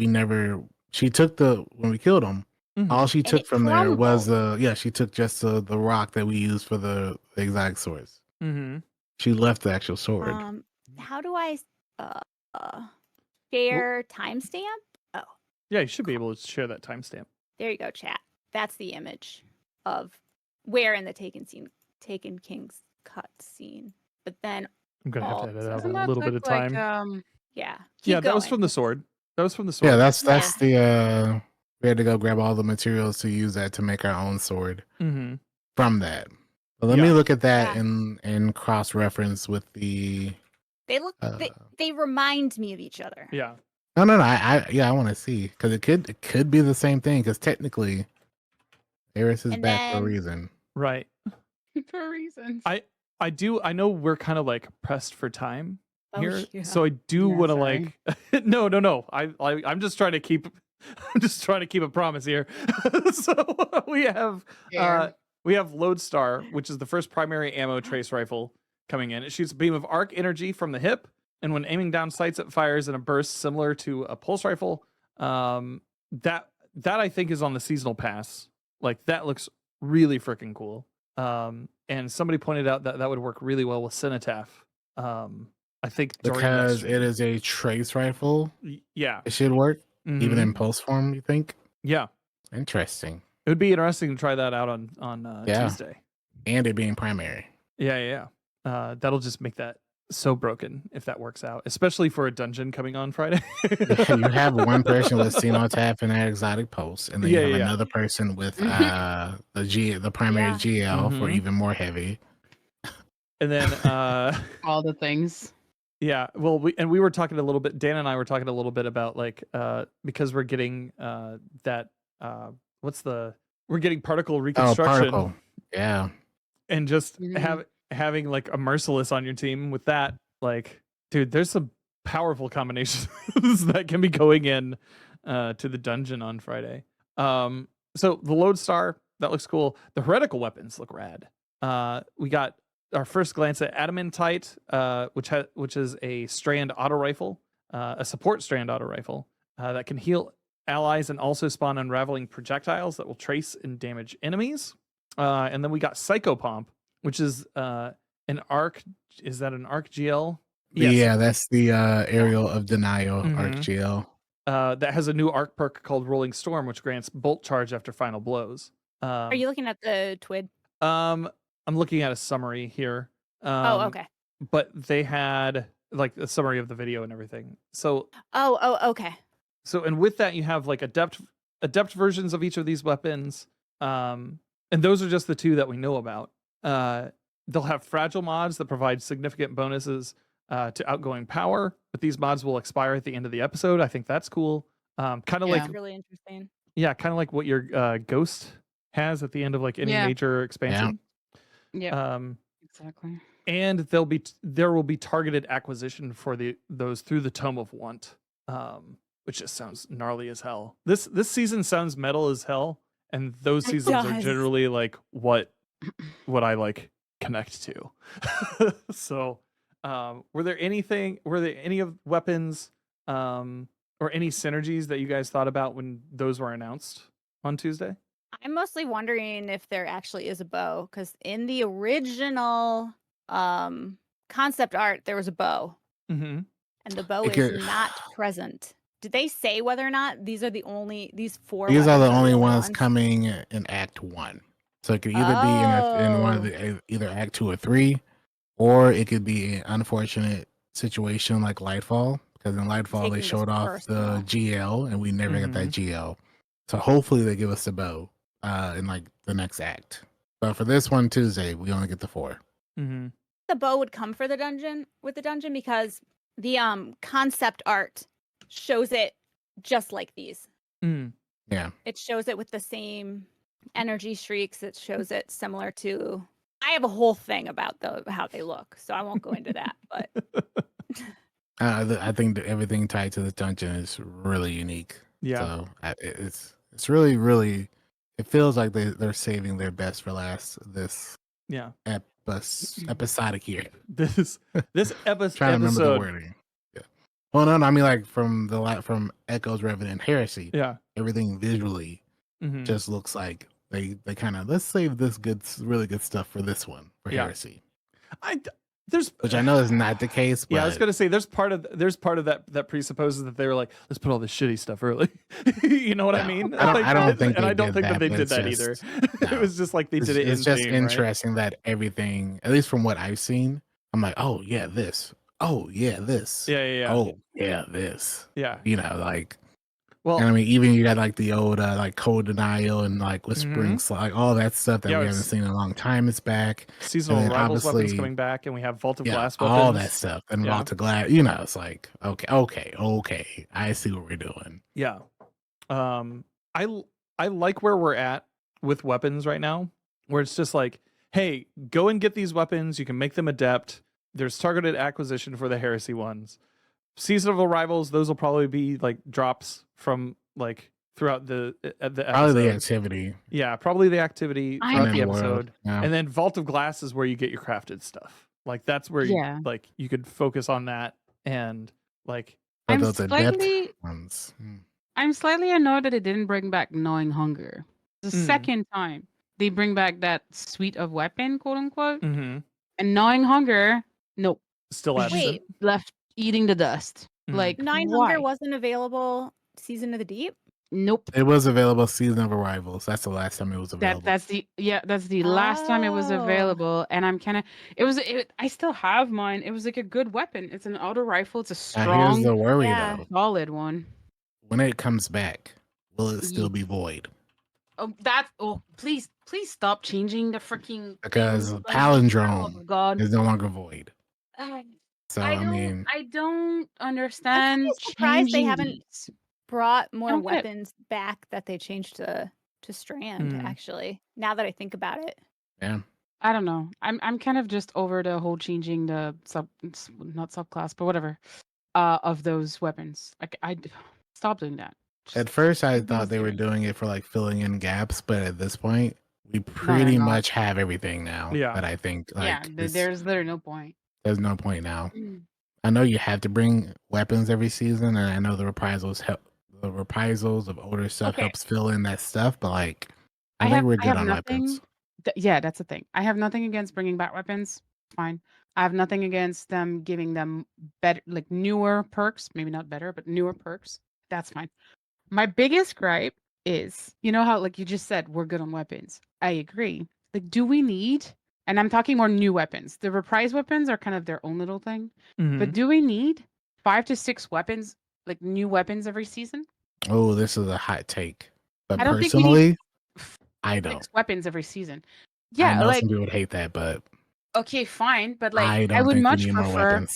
she took when we killed him, Mhm. all she And took it from there was crumbled. she took just the rock that we used for the exotic swords. Mm-hmm. She left the actual sword. How do I share timestamp? Oh, Yeah, you should be able to share that timestamp. there you go, chat. That's the image of where in the Taken King's cut scene. But then I'm gonna have to all edit out Doesn't a that little bit look of like time. yeah. Yeah, Keep that was going. from the sword. That was from the sword. Yeah, that's Yeah. we had to go grab all the materials to use that to make our own sword Mm-hmm. from that. But let Yeah. me look at that Yeah. and cross reference with the. They look they remind me of each other. Yeah. No. I want to see because it could be the same thing because technically, Eris is And back for a then reason. Right. For reasons. I know we're kind of like pressed for time here. yeah. So I do Yeah, want to sorry. like no. I'm just trying to keep a promise here. So we have Fair. Lodestar, which is the first primary ammo trace rifle coming in. It shoots a beam of arc energy from the hip, and when aiming down sights, it fires in a burst similar to a pulse rifle. That I think is on the seasonal pass. Like that looks really freaking cool. And somebody pointed out that would work really well with Cenotaph. I think during that Because stream. it is a trace rifle, Yeah. it should work even Mhm. in pulse form. You think? Yeah. Interesting. It would be interesting to try that out on Yeah. Tuesday. And it being primary. Yeah. That'll just make that so broken if that works out, especially for a dungeon coming on Friday. Yeah, you have one person with Cenotaph and that exotic pulse, and then you have another person with the primary GL for Mhm. even more heavy. And then All the things. yeah, well, we were talking a little bit. Dan and I were talking a little bit about like because we're getting that we're getting particle reconstruction. Oh, particle. Yeah. And just Mhm. having like a merciless on your team with that, like, dude, there's some powerful combinations that can be going in to the dungeon on Friday. So the Lodestar, that looks cool. The heretical weapons look rad. We got our first glance at Adamantite, which is a strand auto rifle, a support strand auto rifle that can heal allies and also spawn unraveling projectiles that will trace and damage enemies. And then we got Psychopomp, which is an arc. Is that an arc GL? Yes. Yeah, that's the aerial of denial arc GL. That has a new arc perk called Rolling Storm, which grants bolt charge after final blows. Are you looking at the TWID? I'm looking at a summary here. Oh, okay. But they had like a summary of the video and everything. So okay. So and with that you have like adept versions of each of these weapons. And those are just the two that we know about. They'll have fragile mods that provide significant bonuses to outgoing power, but these mods will expire at the end of the episode. I think that's cool. Kind of like That's really interesting. Yeah, kind of like what your Ghost has at the end of like any major expansion. Yeah. Exactly. And there will be targeted acquisition for those through the Tome of Want, which just sounds gnarly as hell. This season sounds metal as hell, and those It seasons are does. generally like what I like connect to. So, were there any of weapons or any synergies that you guys thought about when those were announced on Tuesday? I'm mostly wondering if there actually is a bow, because in the original concept art, there was a bow, Mm-hmm. and the bow It is could- not present. Did they say whether or not these are the only four? These are the weapons only ones coming in Act 1. So it could either be in one of the either Act 2 or 3, or it could be an unfortunate situation like Lightfall, because in Lightfall Taking they this showed off personal. the GL and we never got that GL. So hopefully they give us the bow in like the next act. But for this one Tuesday, we only get the 4. Mm-hmm. the bow would come for the dungeon because the concept art shows it just like these. Yeah. It shows it with the same energy shrieks. It shows it similar to. I have a whole thing about how they look, so I won't go into that. But I think that everything tied to the dungeon is really unique. Yeah. So it's really, really. It feels like they're saving their best for last. This Yeah. episodic year. This Trying to remember the wording. Yeah. Well, no, I mean like from Echoes, Revenant, Heresy. Yeah. Everything visually just looks like they kind of let's save this really good stuff for this one for Heresy. Which I know is not the case. But yeah, I was gonna say there's part of that presupposes that they were like, let's put all this shitty stuff early. You know what I mean? I don't think that they did that either. No. It was just like they did it. It's just theme, interesting that everything, at least from what I've seen, I'm like, oh yeah, this. Oh yeah, this. Yeah. Oh yeah, this. Yeah. You know, like. Well, and I mean, even you got like the old like Code Denial and like Whispering, like all that stuff that we haven't seen in a long time is back. Seasonal Rivals weapons coming back, and we have Vault of Glass weapons. All that stuff and Vault of Glass. You know, it's like okay, I see what we're doing. Yeah, I like where we're at with weapons right now, where it's just like, hey, go and get these weapons. You can make them adept. There's targeted acquisition for the Heresy ones. Seasonal Rivals, those will probably be like drops from like throughout the episode. Probably the activity. Yeah, probably the activity throughout the episode. Yeah. And then Vault of Glass is where you get your crafted stuff. Like that's where you could focus on that and like I'm slightly annoyed that it didn't bring back Gnawing Hunger. The second time they bring back that suite of weapon, quote unquote. And Gnawing Hunger, nope. Still absent. Left eating the dust. Like Gnawing Hunger wasn't available Season of the Deep? Nope. It was available Season of Arrivals. That's the last time it was available. That's the last time it was available. And I'm kind of I still have mine. It was like a good weapon. It's an auto rifle. It's a strong, here's the worry though. Solid one. When it comes back, will it still be void? Please stop changing the freaking because Palindrome is no longer void. So I don't understand. I'm surprised they haven't brought more weapons back that they changed to Strand. Actually, now that I think about it, yeah, I don't know. I'm kind of just over the whole changing the not subclass, but whatever, of those weapons. Like I stop doing that. At first, I thought they were doing it for like filling in gaps, but at this point, we pretty much have everything now. Yeah, that I think there's literally no point. There's no point now. I know you have to bring weapons every season, and I know the reprisals of older stuff helps fill in that stuff. But like, I think we're good on weapons. Yeah, that's the thing. I have nothing against bringing back weapons. Fine. I have nothing against them giving them better, like newer perks. Maybe not better, but newer perks. That's fine. My biggest gripe is, you know how like you just said we're good on weapons. I agree. Like, do we need? And I'm talking more new weapons. The reprise weapons are kind of their own little thing. But do we need 5 to 6 weapons, like new weapons every season? Oh, this is a hot take. But I don't personally, think I don't. 6 weapons every season. Yeah, I know some people would hate that, but okay, fine. But like, I would much prefer.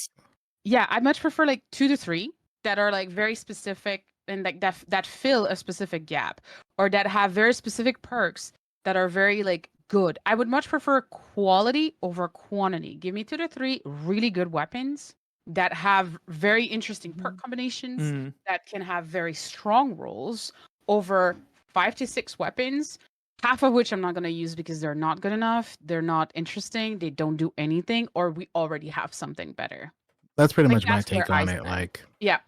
Yeah, I much prefer like 2 to 3 that are like very specific and like that fill a specific gap, or that have very specific perks that are very like good. I would much prefer quality over quantity. Give me 2 to 3 really good weapons that have very interesting perk combinations that can have very strong rolls over 5 to 6 weapons, half of which I'm not going to use because they're not good enough, they're not interesting, they don't do anything, or we already have something better. That's pretty much my take on it. Like, yeah,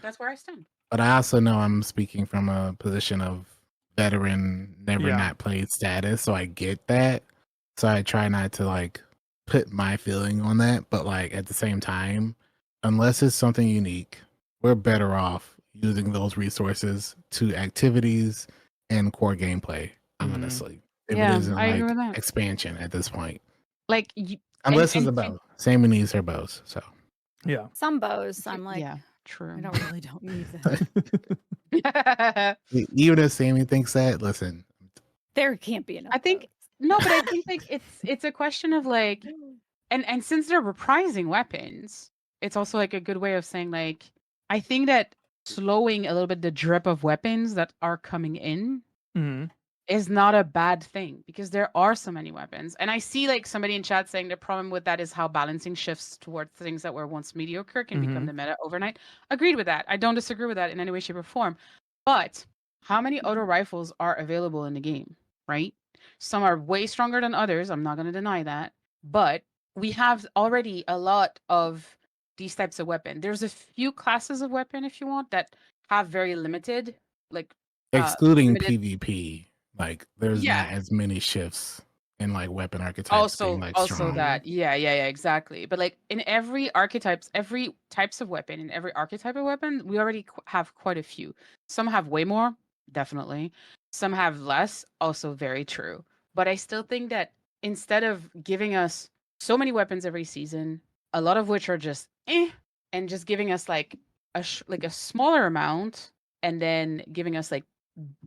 that's where I stand. But I also know I'm speaking from a position of veteran, never not played status, so I get that. So I try not to like put my feeling on that, but like at the same time, unless it's something unique, we're better off using those resources to activities and core gameplay. Honestly, if it isn't like expansion at this point, like unless it's a bow, Sami needs her bows. So yeah, some bows I'm like, true. I don't need that. Even if Sami thinks that, listen, there can't be enough. I think no, but I think like it's a question of like and since they're reprising weapons, it's also like a good way of saying like I think that slowing a little bit the drip of weapons that are coming in is not a bad thing because there are so many weapons. And I see like somebody in chat saying the problem with that is how balancing shifts towards things that were once mediocre can become the meta overnight. Agreed with that. I don't disagree with that in any way, shape, or form. But how many auto rifles are available in the game, right? Some are way stronger than others. I'm not going to deny that. But we have already a lot of these types of weapon. There's a few classes of weapon, if you want, that have very limited, like excluding limited PvP. Like there's yeah. not as many shifts in like weapon archetypes being Also, like also strong. that, yeah, exactly. But like in every archetypes, every types of weapon, in every archetype of weapon, we already have quite a few. Some have way more, definitely. Some have less, also very true. But I still think that instead of giving us so many weapons every season, a lot of which are just and just giving us like like a smaller amount, and then giving us like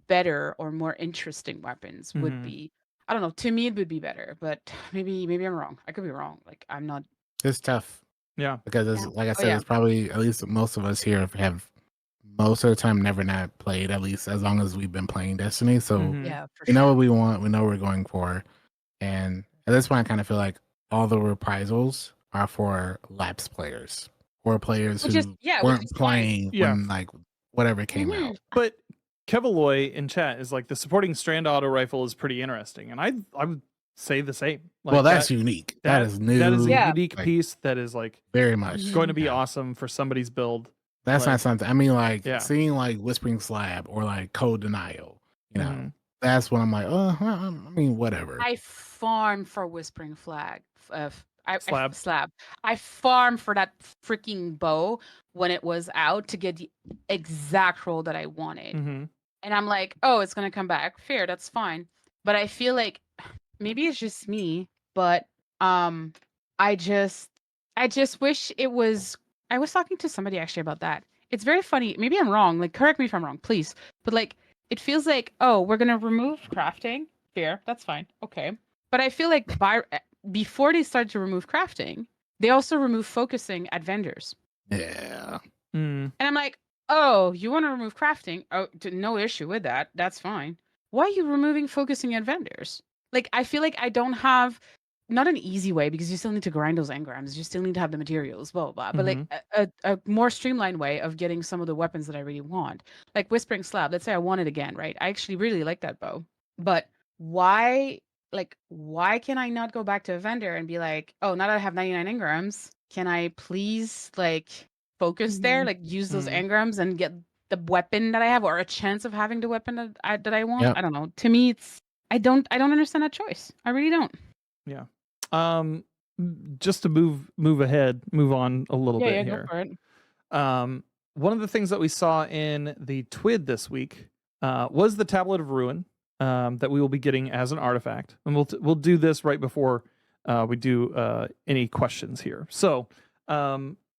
better or more interesting weapons would be, I don't know, to me it would be better, but maybe I'm wrong. I could be wrong. Like I'm not. It's tough. Yeah. Because it's, like I said, yeah. it's probably at least most of us here have most of the time never not played, at least as long as we've been playing Destiny. So Yeah, for we know sure. what we want, we know what we're going for. And at this point I kind of feel like all the reprisals are for lapsed players or players Which who is weren't playing Yeah. when like whatever came out. But Kevaloy in chat is like the supporting strand auto rifle is pretty interesting, and I would say the same. Like Well, that's unique. That is new. That is a Yeah. unique like, piece that is like very much going to be yeah. awesome for somebody's build. That's like, not something. I mean, like Yeah. seeing like Whispering Slab or like Code Denial. You know, that's when I'm like, oh, well, I mean, whatever. I farm for Whispering Flag. Slab. Slab. I farm for that freaking bow when it was out to get the exact roll that I wanted. And I'm like, oh, it's gonna come back. Fair, that's fine. But I feel like maybe it's just me, but I just wish it was. I was talking to somebody actually about that. It's very funny. Maybe I'm wrong. Like, correct me if I'm wrong, please. But like, it feels like, oh, we're gonna remove crafting. Fair, that's fine. Okay. But I feel like before they started to remove crafting, they also removed focusing at vendors. Yeah. And I'm like, oh, you want to remove crafting? Oh, no issue with that. That's fine. Why are you removing focusing at vendors? Like, I feel like I don't have not an easy way because you still need to grind those engrams. You still need to have the materials, blah, blah, blah. But like a more streamlined way of getting some of the weapons that I really want. Like Whispering Slab, let's say I want it again, right? I actually really like that bow. But why can I not go back to a vendor and be like, oh, now that I have 99 engrams, can I please like focus there, like use those engrams and get the weapon that I have or a chance of having the weapon that I want? Yep. I don't know. To me, it's I don't understand that choice. I really don't. Yeah. Just to move on a little bit here. Go for it. One of the things that we saw in the TWID this week was the Tablet of Ruin that we will be getting as an artifact, and we'll do this right before we do any questions here. So,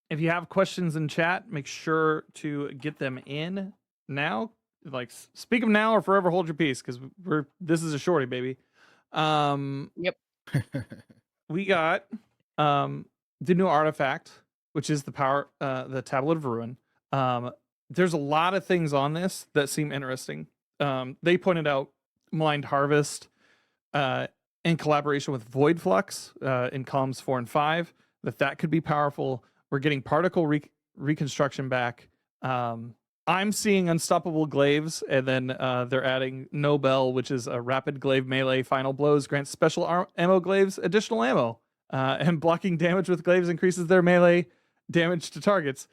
if you have questions in chat, make sure to get them in now. Like, speak them now or forever hold your peace, because this is a shorty, baby. Yep. We got the new artifact, which is the Tablet of Ruin. There's a lot of things on this that seem interesting. They pointed out Blind Harvest in collaboration with Void Flux in columns 4 and 5, that could be powerful. We're getting particle reconstruction back. I'm seeing Unstoppable Glaives, and then they're adding Nobel, which is a rapid glaive melee. Final blows grants special ammo glaives additional ammo, and blocking damage with glaives increases their melee damage to targets.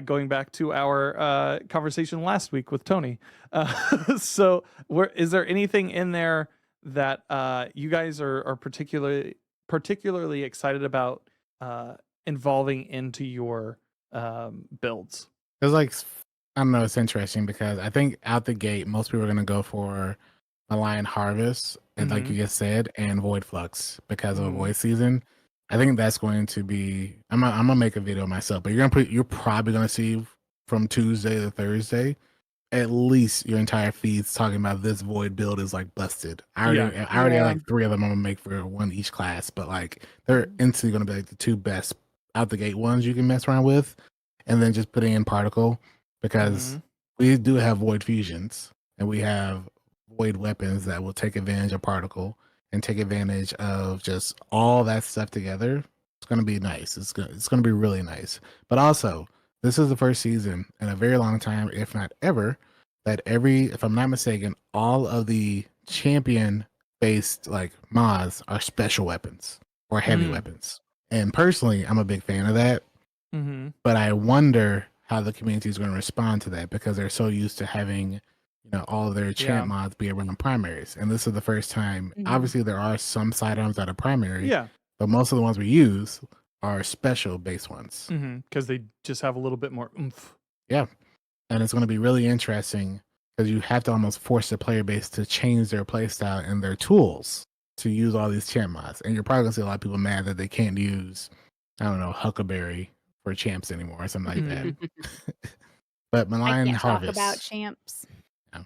Going back to our conversation last week with Tony. So, is there anything in there that you guys are particularly excited about involving into your builds? It's like, I don't know, it's interesting because I think out the gate, most people are going to go for Lion Harvest, and like you just said, and Void Flux because of a Void Season. I think that's going to be. I'm gonna make a video myself, but you're probably gonna see from Tuesday to Thursday at least your entire feed's talking about this void build is like busted. I already have like 3 of them I'm gonna make for one each class, but like they're instantly gonna be like the 2 best out the gate ones you can mess around with, and then just putting in particle because we do have void fusions and we have void weapons that will take advantage of particle and take advantage of just all that stuff together. It's gonna be nice. It's gonna be really nice. But also, this is the first season in a very long time, if not ever, that if I'm not mistaken, all of the champion based like mods are special weapons or heavy weapons. And personally, I'm a big fan of that. But I wonder how the community is going to respond to that because they're so used to having, all of their champ mods be around primaries. And this is the first time. Obviously, there are some sidearms that are primary. Yeah. But most of the ones we use are special based ones. Because they just have a little bit more oomph. Yeah. And it's going to be really interesting because you have to almost force the player base to change their playstyle and their tools to use all these champ mods. And you're probably going to see a lot of people mad that they can't use, I don't know, Huckleberry for champs anymore or something like that. But Malign I can't Harvest. talk about champs. Yeah.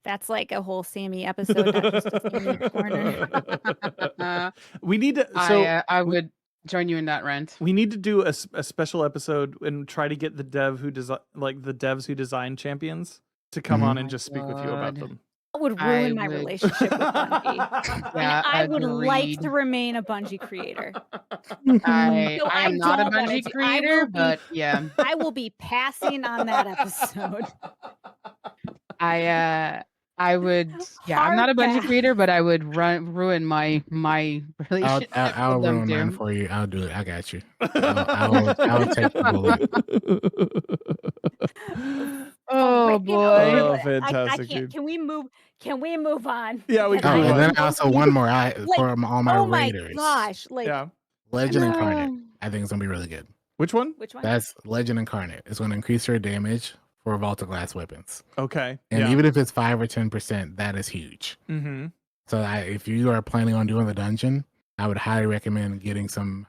That's like a whole Sammy episode, not just a Sammy corner. We need to. I would join you in that rant. We need to do a special episode and try to get the devs who design champions to come on and just speak with you about them. That would ruin my relationship with Bungie. Yeah, I would like agreed. to remain a Bungie creator. I am not a don't wanna Bungie creator, but yeah. I will be passing on that episode. I would, I'm not a Bungie creator, but I would ruin my relationship I'll with them ruin mine too. for you. I'll do it. I got you. I'll take the bullet. Oh Break it boy. over. Oh, I fantastic, can't. dude. Can we move on? Yeah, we Oh, can move and on. then also one more for all my oh raiders. my gosh! Yeah. Legend Incarnate. I think it's gonna be really good. Which one? Which one? That's Legend Incarnate. It's gonna increase your damage for Vault of Glass weapons. Okay. And even if it's 5 or 10%, that is huge. So if you are planning on doing the dungeon, I would highly recommend getting some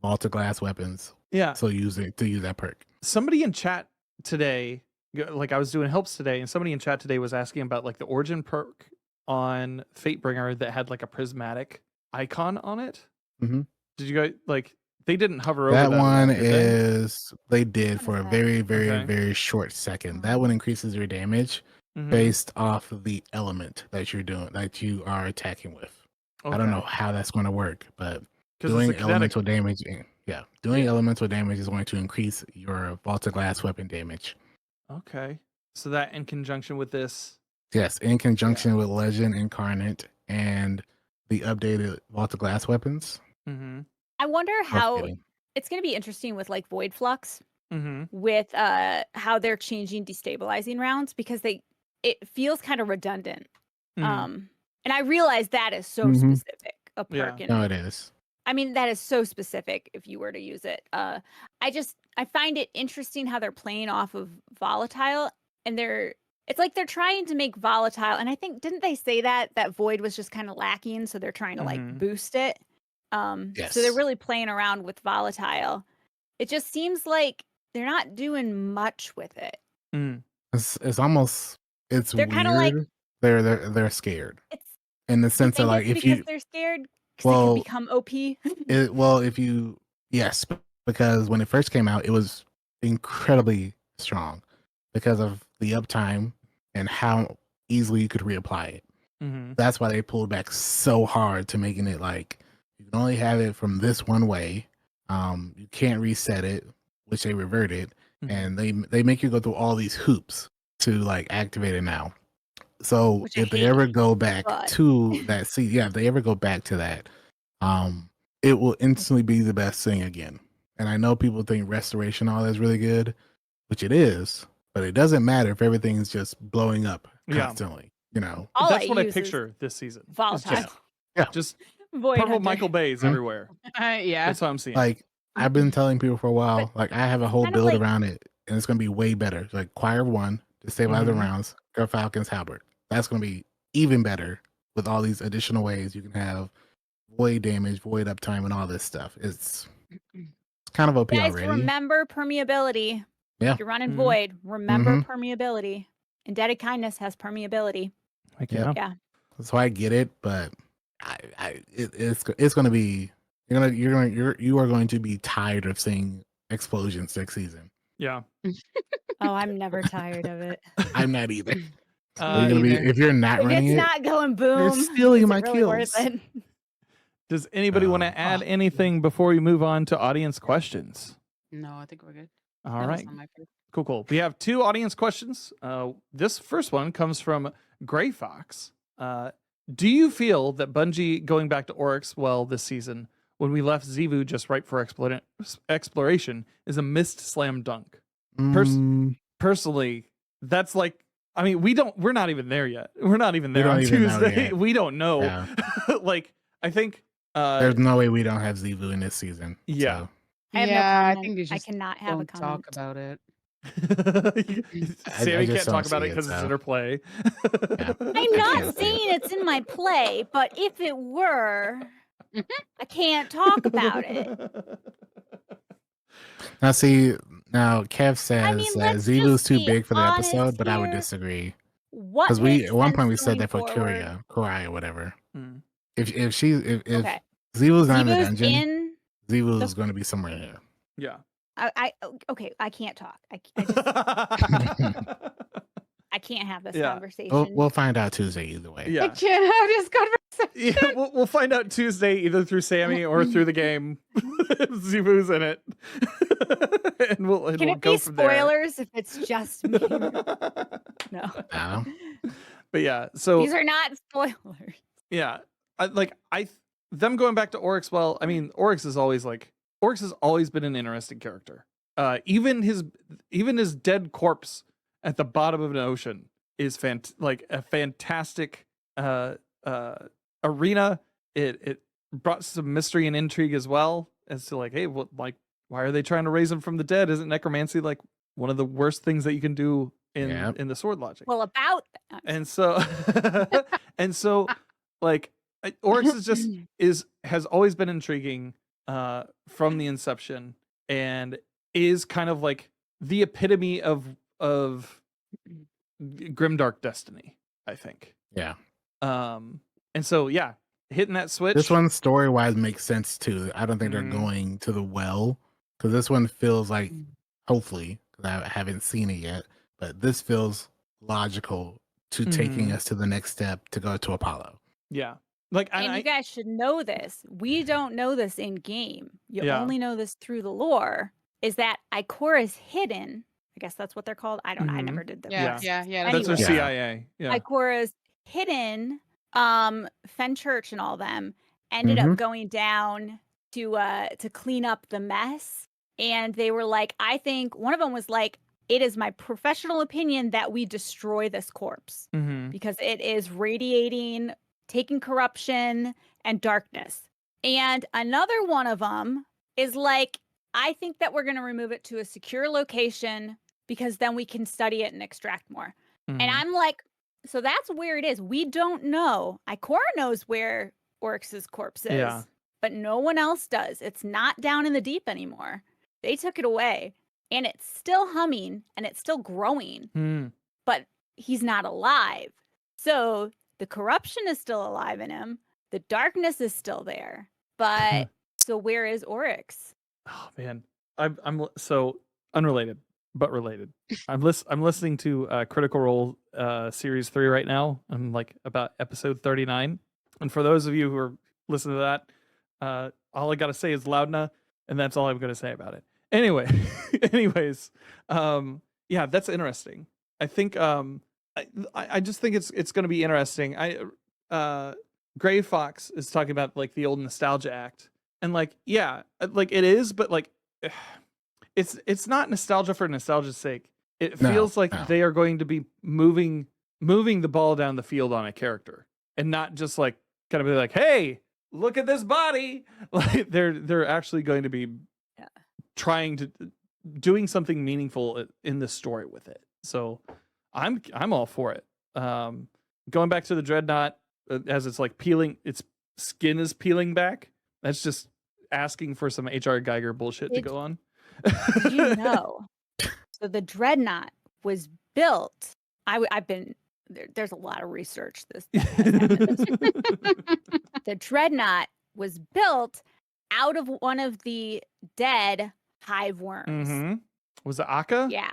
Vault of Glass weapons. Yeah. So use that perk. Somebody in chat today, like I was doing helps today, and somebody in chat today was asking about like the origin perk on Fatebringer that had like a prismatic icon on it. Did you guys like? They didn't hover over that one. Did They did for a very, very, very short second. That one increases your damage based off of the element that you are attacking with. I don't know how that's going to work, but doing elemental damage, elemental damage is going to increase your Vault of Glass weapon damage. Okay, so that in conjunction with this, yes, in conjunction with Legend Incarnate and the updated Vault of Glass weapons. I wonder how it's going to be interesting with like Void Flux, with how they're changing destabilizing rounds because it feels kind of redundant. And I realize that is so specific a perk. No, it is. I mean, that is so specific if you were to use it. I find it interesting how they're playing off of volatile, and it's like they're trying to make volatile. And I think, didn't they say that Void was just kind of lacking, so they're trying to like boost it. Yes. So they're really playing around with volatile. It just seems like they're not doing much with it. It's almost they're kind of like they're scared. It's in the sense of like if because they're scared because they could become OP. Yes, because when it first came out, it was incredibly strong because of the uptime and how easily you could reapply it. That's why they pulled back so hard to making it like you can only have it from this one way. You can't reset it, which they reverted, and they make you go through all these hoops to like activate it now. So if they ever go back to that, if they ever go back to that, it will instantly be the best thing again. And I know people think restoration all is really good, which it is, but it doesn't matter if everything's just blowing up constantly. That's what I picture this season. Volatile. Just Void purple Hunter. Michael Bays everywhere. Yeah. That's what I'm seeing. Like I've been telling people for a while, like I have a whole build around it, and it's gonna be way better. It's like Choir of One to stabilize the rounds, Ger Falcon's Halberd. That's gonna be even better with all these additional ways you can have void damage, void uptime, and all this stuff. It's kind of OP Guys, already. remember permeability. Yeah. If you're running void, remember permeability. Indebted kindness has permeability. Like, Yep. Yeah. So I get it, but it's going to be you are going to be tired of seeing explosions next season. Yeah. Oh, I'm never tired of it. I'm not either. Uh, You're gonna be either. if you're not If running it's it. not going boom, stealing is my it really worth kills. it? Does anybody want to add anything before we move on to audience questions? No, I think we're good. All That was right. on my part. Cool. We have 2 audience questions. This first one comes from Gray Fox. Do you feel that Bungie going back to Oryx well this season, when we left Xivu just right for exploration, is a missed slam dunk? Personally, that's like, I mean, we're not even there yet. We're not even there on Tuesday. We don't know. Yeah. Like, I think There's no way we don't have Xivu in this season. Yeah. So. I have no I comment. think you I just cannot have a don't comment. talk about it. Sammy just can't talk don't about see it because it, it's so. in her play. Yeah. I'm I not can't see saying it's in my play, but if it were, I can't talk about it. Now see, Kev says I mean, let's Xivu's just too be big for the honest episode, but I would here. disagree. What Because we makes at one sense point we said going that for forward? Kurai or whatever. Mm. If Okay. Xivu's not in the Xivu's dungeon, in Xivu's going to be somewhere here. Yeah. Okay, I can't talk. I can't have this Yeah. conversation. We'll find out Tuesday either way. I Yeah. can't have this conversation. Yeah, we'll find out Tuesday either through Sammy or through the game. Zivu's in it. and we'll Can we'll it go be from there. spoilers if it's just me? No. But yeah, so These are not spoilers. yeah, them going back to Oryx. Well, I mean, Oryx has always been an interesting character. Even his dead corpse at the bottom of an ocean is a fantastic arena. It brought some mystery and intrigue as well as to like, hey, why are they trying to raise him from the dead? Isn't necromancy like one of the worst things that you can do in the sword logic? Well, about that. And so like Oryx has always been intriguing from the inception, and is kind of like the epitome of grimdark destiny, I think. Yeah. And so yeah, hitting that switch. This one story wise makes sense too. I don't think they're going to the well, because this one feels like, hopefully, because I haven't seen it yet, but this feels logical to taking us to the next step to go to Apollo. Yeah. And you guys should know this. We don't know this in game. You Yeah. only know this through the lore. Is that Ikora's hidden? I guess that's what they're called. I don't know. I never did the Yeah. lore. That's their Anyway. CIA. Yeah. Ikora's hidden. Fenchurch and all them ended up going down to clean up the mess, and they were like, I think one of them was like, it is my professional opinion that we destroy this corpse because it is radiating, taking corruption and darkness. And another one of them is like, I think that we're going to remove it to a secure location because then we can study it and extract more. And I'm like, so that's where it is. We don't know. Ikora knows where Oryx's corpse is, but no one else does. It's not down in the deep anymore. They took it away, and it's still humming and it's still growing, but he's not alive. So the corruption is still alive in him. The darkness is still there. But so where is Oryx? Oh man, I'm so unrelated but related. I'm listening to Critical Role series 3 right now. I'm like about episode 39. And for those of you who are listening to that, all I gotta say is Loudna, and that's all I'm gonna say about it. Anyways, yeah, that's interesting. I think I just think it's gonna be interesting. Gray Fox is talking about like the old nostalgia act, and like yeah, like it is, but like it's not nostalgia for nostalgia's sake. It feels like they are going to be moving the ball down the field on a character, and not just like kind of be like, hey, look at this body. Like they're actually going to be trying to doing something meaningful in the story with it. So I'm all for it. Going back to the Dreadnought as it's like peeling, its skin is peeling back. That's just asking for some H.R. Geiger bullshit to go on. Did you know? So the Dreadnought was built I've been there's a lot of research that has happened. The dreadnought was built out of one of the dead hive worms. Was it Akka? Yeah,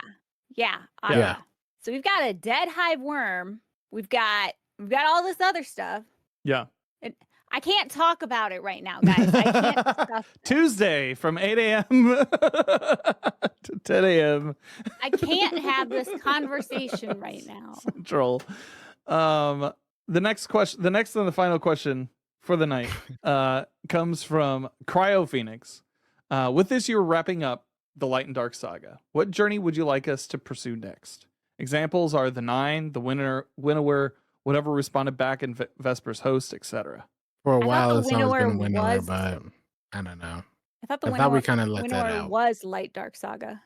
Akka. Yeah. So we've got a dead hive worm. We've got all this other stuff. Yeah. I can't talk about it right now, guys. I can't discuss it. Tuesday from 8 a.m. to 10 a.m. I can't have this conversation right now. Central. The next and the final question for the night comes from Cryo Phoenix. With this, you're wrapping up the Light and Dark saga. What journey would you like us to pursue next? Examples are the 9, the Winnower, whatever responded back in Vesper's host, etc. For a I while, thought it's the always Winnower been Winnower, was- but I don't know. I thought I thought we kind of let that Winnower out. was Light Dark Saga.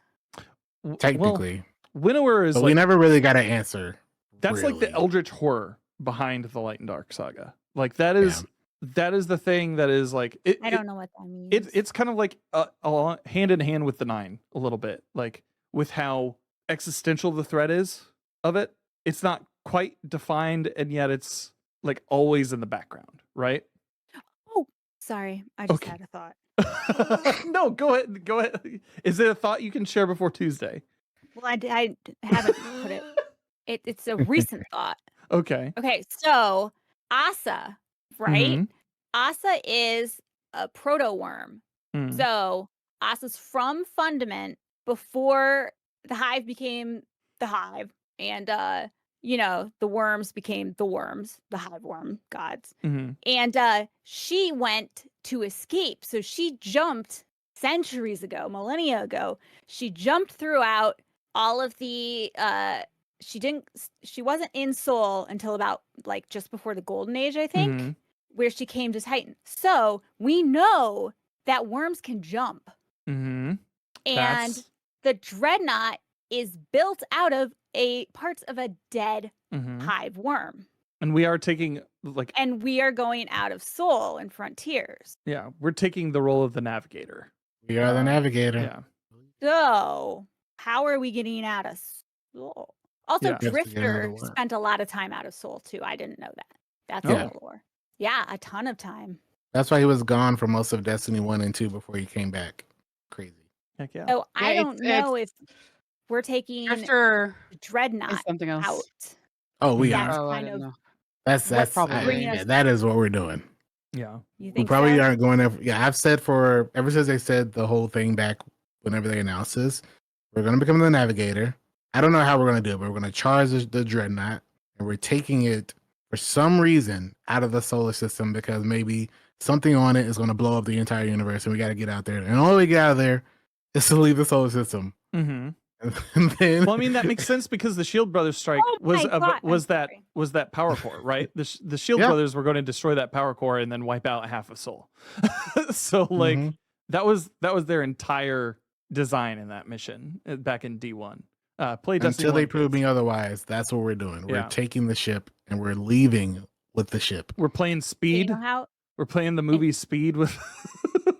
Technically, Winnower is but like, we never really got an answer. that's like the really. eldritch horror behind the Light and Dark saga. Like that is the thing that is like I don't know what that means. It's kind of like hand in hand with the 9 a little bit, like with how existential the threat is of it. It's not quite defined, and yet it's like always in the background, right? Oh, sorry. I just Okay. had a thought. No, go ahead. Is it a thought you can share before Tuesday? Well, I haven't put it. It's a recent thought. Okay. Okay, so Asa, right? Mhm. Asa is a proto worm. Mm. So Asa's from Fundament before the hive became the hive, and the worms became the worms, the hive worm gods. Mhm. And she went to escape. So she jumped centuries ago, millennia ago. She jumped throughout all of the she wasn't in Soul until about like just before the Golden Age, I think, Mhm. where she came to Titan. So we know that worms can jump. Mhm. And That's- the dreadnought is built out of parts of a dead Mhm. hive worm. And we are taking like And we are going out of Soul and Frontiers. we're taking the role of the navigator. We are the navigator. Yeah. So how are we getting out of Soul? Also, Yeah. Just to get out of the Drifter worm. spent a lot of time out of Soul too. I didn't know that. That's Oh. in the lore. Yeah, a ton of time. That's why he was gone for most of Destiny 1 and 2 before he came back. Crazy. Heck yeah. So I Yeah, don't know if we're taking Drifter the is Dreadnought something else. out. Oh, we That's are. Oh, I kind didn't of know. That's probably bringing us- that is what we're doing. Yeah. You We think probably so? aren't going to. Yeah, I've said ever since they said the whole thing back whenever they announced this, we're going to become the navigator. I don't know how we're going to do it, but we're going to charge the dreadnought, and we're taking it for some reason out of the solar system because maybe something on it is going to blow up the entire universe, and we got to get out there. And the only way to get out of there is to leave the solar system. Mm-hmm. And then, Well, I mean that makes sense because the Shield Brothers strike Oh was my God, I'm sorry. was that power core, right? The Shield Yeah. Brothers were going to destroy that power core and then wipe out half of Soul. So like Mhm. that was their entire design in that mission back in D1. Play Destiny until they 1, prove kids. me otherwise, that's what we're doing. We're Yeah. taking the ship and we're leaving with the ship. We're playing You Speed. know how We're playing the movie Speed with,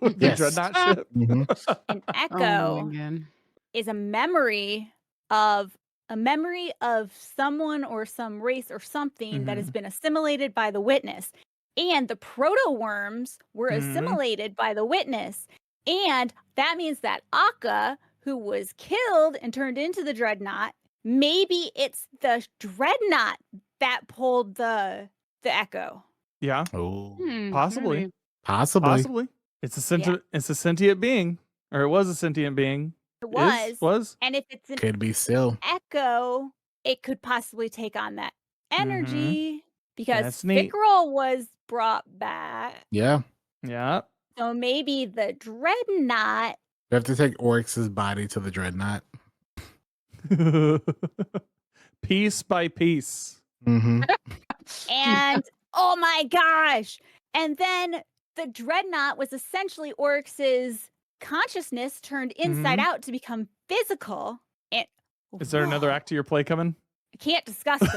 with the Yes. Dreadnought ship. Mhm. an Oh echo my god. is a memory of someone or some race or something that has been assimilated by the witness. And the proto worms were Mhm. assimilated by the witness. And that means that Akka, who was killed and turned into the dreadnought, maybe it's the dreadnought that pulled the echo. Yeah, Oh, possibly. maybe. possibly. It's a sentient being, or it was a sentient being. It Was. And if it's an Could be still. echo, it could possibly take on that energy because That's neat. Fickrel was brought back. Yeah. Yeah. So maybe the dreadnought. We have to take Oryx's body to the dreadnought. Piece by piece. Mm-hmm. And oh my gosh. And then the dreadnought was essentially Oryx's consciousness turned inside out to become physical. And Is there another Whoa. act to your play coming? I can't discuss this.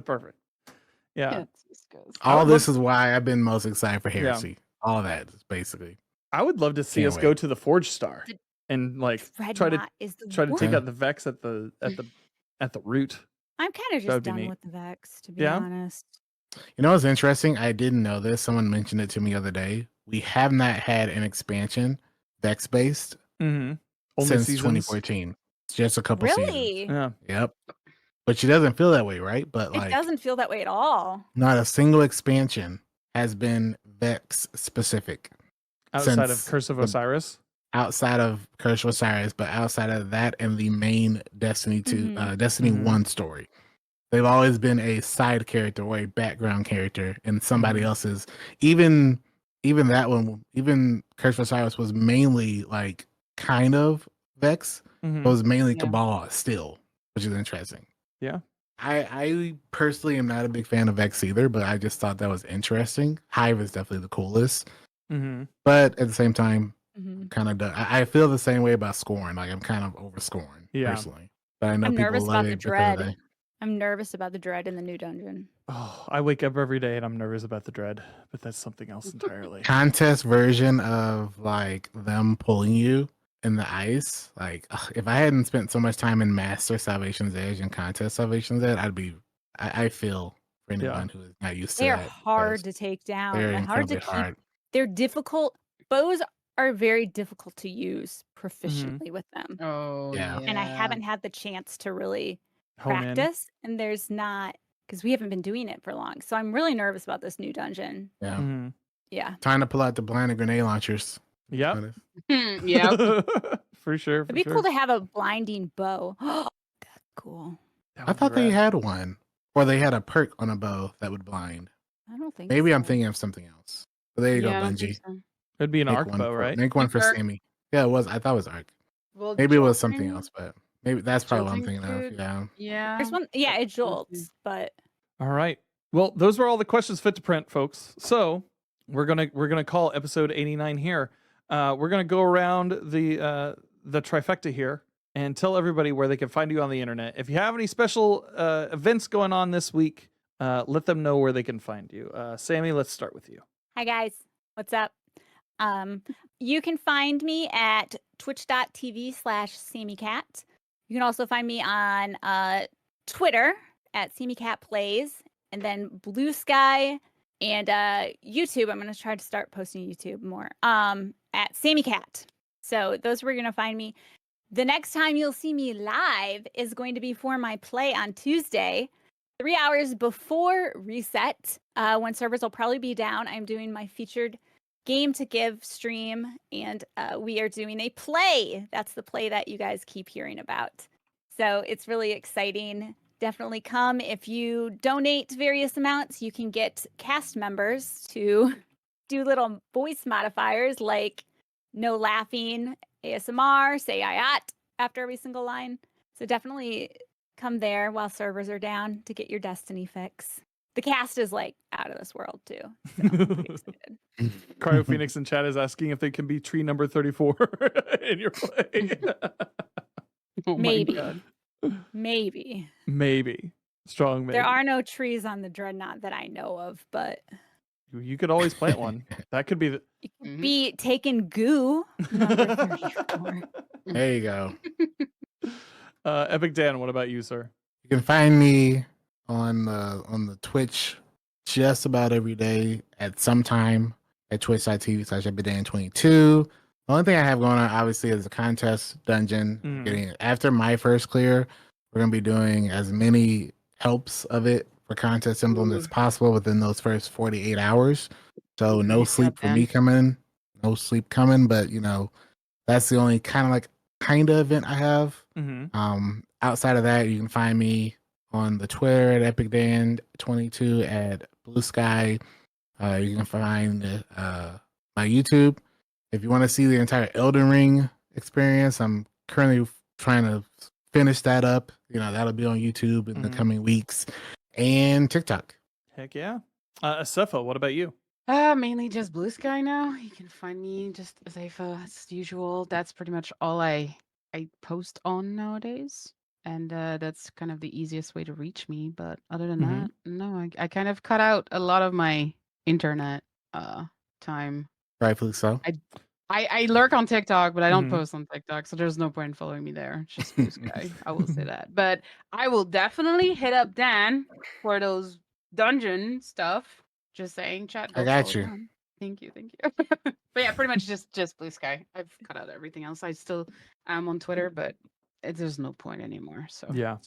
Perfect. Yeah. Yeah, this goes. All this is why I've been most excited for Yeah. Heresy. All that is basically. I would love to see Can't us wait. go to the Forge Star and like try to Dreadnought is the take worst. out the Vex at the root. I'm kind of That would just be done neat. with the Vex, to be Yeah? honest. You know what's interesting? I didn't know this. Someone mentioned it to me the other day. We have not had an expansion Vex based Mm-hmm. Only since seasons. 2014. It's just a couple seasons. Really? Yeah. Yep. But she doesn't feel that way, right? But It like, doesn't feel that way at all. not a single expansion has been Vex specific Outside of since Curse of the- Osiris. outside of Curse of Osiris, but outside of that and the main Destiny 2, Mhm. Destiny Mhm. 1 story. They've always been a side character or a background character in somebody Mhm. else's. Even that one, even Curse of Osiris was mainly like kind of Vex. Mhm. It was mainly Yeah. Cabal still, which is interesting. Yeah. I personally am not a big fan of Vex either, but I just thought that was interesting. Hive is definitely the coolest, Mm-hmm. but at the same time, Mhm. kind of I feel the same way about Scorn. Like I'm kind of over Scorn Yeah. personally, but I know I'm people nervous love about the it because of dread. that. I'm nervous about the dread in the new dungeon. Oh, I wake up every day and I'm nervous about the dread, but that's something else entirely. Contest version of like them pulling you in the ice. Like if I hadn't spent so much time in Master Salvation's Edge and Contest Salvation's Edge, I feel for anyone who is not used to They are that. hard to take down. They're And hard to incredibly keep. hard. They're difficult. Bows are very difficult to use proficiently with them. Oh Yeah. yeah. And I haven't had the chance to really Hone in. practice. And there's not, because we haven't been doing it for long. So I'm really nervous about this new dungeon. Yeah. Mm-hmm. Yeah. Time to pull out the blinded grenade launchers. Yep. Honest. Yep. For sure. It'd be cool to have a blinding bow. That's cool. I thought they had one. Or they had a perk on a bow that would blind. I don't think Maybe I'm so. thinking of something else. But there you Yeah, I go, don't think Bungie. so. It'd be an Make arc one bow, for- right? Make one for Arc. Sami. Yeah, it was. I thought it was Arc. Well, Maybe it was something jolting- else, but maybe that's probably what I'm jolting thinking of. could- Yeah. Yeah. There's one. Yeah, it Mhm. jolts, but All right. Well, those were all the questions fit to print, folks. So we're gonna call episode 89 here. We're gonna go around the trifecta here and tell everybody where they can find you on the internet. If you have any special events going on this week, let them know where they can find you. Sami, let's start with you. hi guys, what's up? You can find me at twitch.tv/SamiCat. You can also find me on Twitter at SamiCatPlays, and then Blue Sky and YouTube. I'm gonna try to start posting YouTube more. At SamiCat. So those are where you're gonna find me. The next time you'll see me live is going to be for my play on Tuesday, 3 hours before reset, when servers will probably be down. I'm doing my featured game to give stream, and we are doing a play. That's the play that you guys keep hearing about. So it's really exciting. Definitely come. If you donate various amounts, you can get cast members to do little voice modifiers like no laughing, ASMR, say ayat after every single line. So definitely come there while servers are down to get your Destiny fix. The cast is like out of this world too. So I'm pretty excited. Cryo Phoenix in chat is asking if they can be tree number 34 in your play. Oh my Maybe. God. Maybe. Maybe. Strong maybe. There are no trees on the Dreadnought that I know of, but You could always plant one. That could be the you could Mhm. be taking goo. Number 34. There you go. Epic Dan, what about you, sir? You can find me on the Twitch just about every day at some time at twitch.tv/epidam22. The only thing I have going on obviously is the contest dungeon. Mhm. Getting it. After my first clear, we're gonna be doing as many helps of it for contest emblems as possible within those first 48 hours. So no Great sleep job, for Dan. me coming. No sleep coming, but you know, that's the only kind of event I have. Mm-hmm. Outside of that, you can find me on the Twitter at EpicDan22 at Blue Sky. You can find my YouTube. If you want to see the entire Elden Ring experience, I'm currently trying to finish that up. You know, that'll be on YouTube in the Mhm. coming weeks and TikTok. Heck yeah. Asefa, what about you? Mainly just Blue Sky now. You can find me just Zayfa as usual. That's pretty much all I post on nowadays. And that's kind of the easiest way to reach me. But other than Mhm. that, no, I kind of cut out a lot of my internet time. Rightfully so. I lurk on TikTok, but I don't Mhm. post on TikTok, so there's no point in following me there. It's just Blue Sky. I will say that. But I will definitely hit up Dan for those dungeon stuff. Just saying, chat. I Go got follow you. Dan. Thank you. But yeah, pretty much just Blue Sky. I've cut out everything else. I still am on Twitter, but there's no point anymore. So Yeah.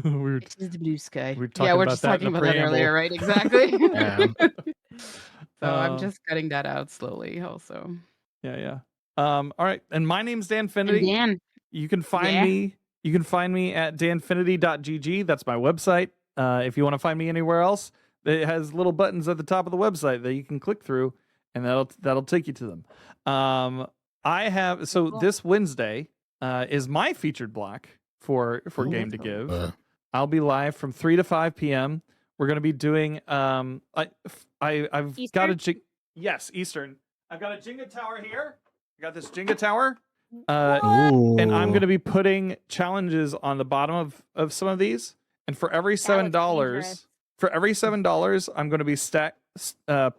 we were it's just Blue Sky. we were Yeah, talking we're about just that in talking the about that earlier, preamble. right? Exactly. Yeah. So I'm just cutting that out slowly. Also. Yeah. All right. And my name's And Danfinity. Dan. You can find Yeah. me. You can find me at danfinity.gg. That's my website. If you want to find me anywhere else, it has little buttons at the top of the website that you can click through, and that'll take you to them. I have Cool. this Wednesday is my featured block for Game to Give. I'll be live from 3 to 5 p.m. We're going to be doing I've got a yes, Eastern. I've got a Jenga tower here. I got this Jenga tower. And I'm going to be putting challenges on the bottom of some of these. And for every $7, I'm going to be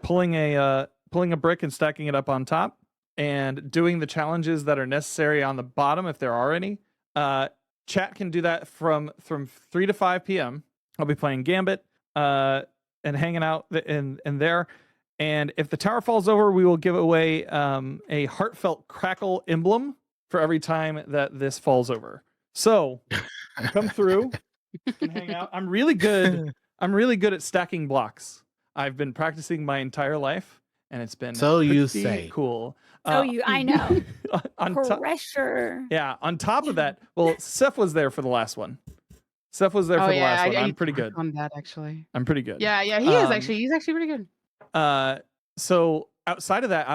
pulling a brick and stacking it up on top and doing the challenges that are necessary on the bottom if there are any. Chat can do that from 3 to 5 p.m. I'll be playing Gambit and hanging out in there. And if the tower falls over, we will give away a heartfelt crackle emblem for every time that this falls over. So come through and hang out. I'm really good at stacking blocks. I've been practicing my entire life, and it's been So you pretty say. cool. I know. Pressure. Yeah. On top of that, well, Seth was there for the last one. Seth was there for the last one. I'm pretty good on that, actually. I'm pretty good. Yeah, he is actually. He's actually pretty good. So outside of that,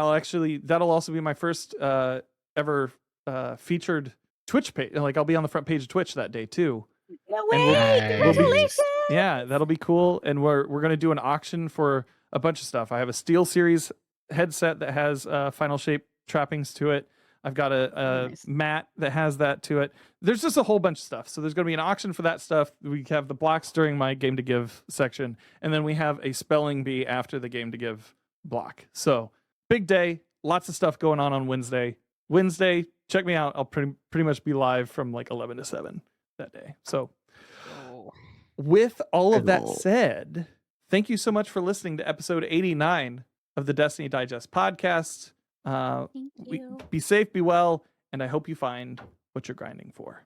that'll also be my first ever featured Twitch page. Like I'll be on the front page of Twitch that day too. No way! Congratulations! Yeah, that'll be cool. And we're gonna do an auction for a bunch of stuff. I have a Steel Series headset that has Final Shape trappings to it. I've got a mat that has that to it. There's just a whole bunch of stuff. So there's going to be an auction for that stuff. We have the blocks during my Game to Give section, and then we have a spelling bee after the Game to Give block. So big day, lots of stuff going on Wednesday. Check me out. I'll pretty much be live from like 11 to 7 that day. So with all of that said, thank you so much for listening to episode 89 of the Destiny Digest podcast. Thank you. Be safe, be well, and I hope you find what you're grinding for.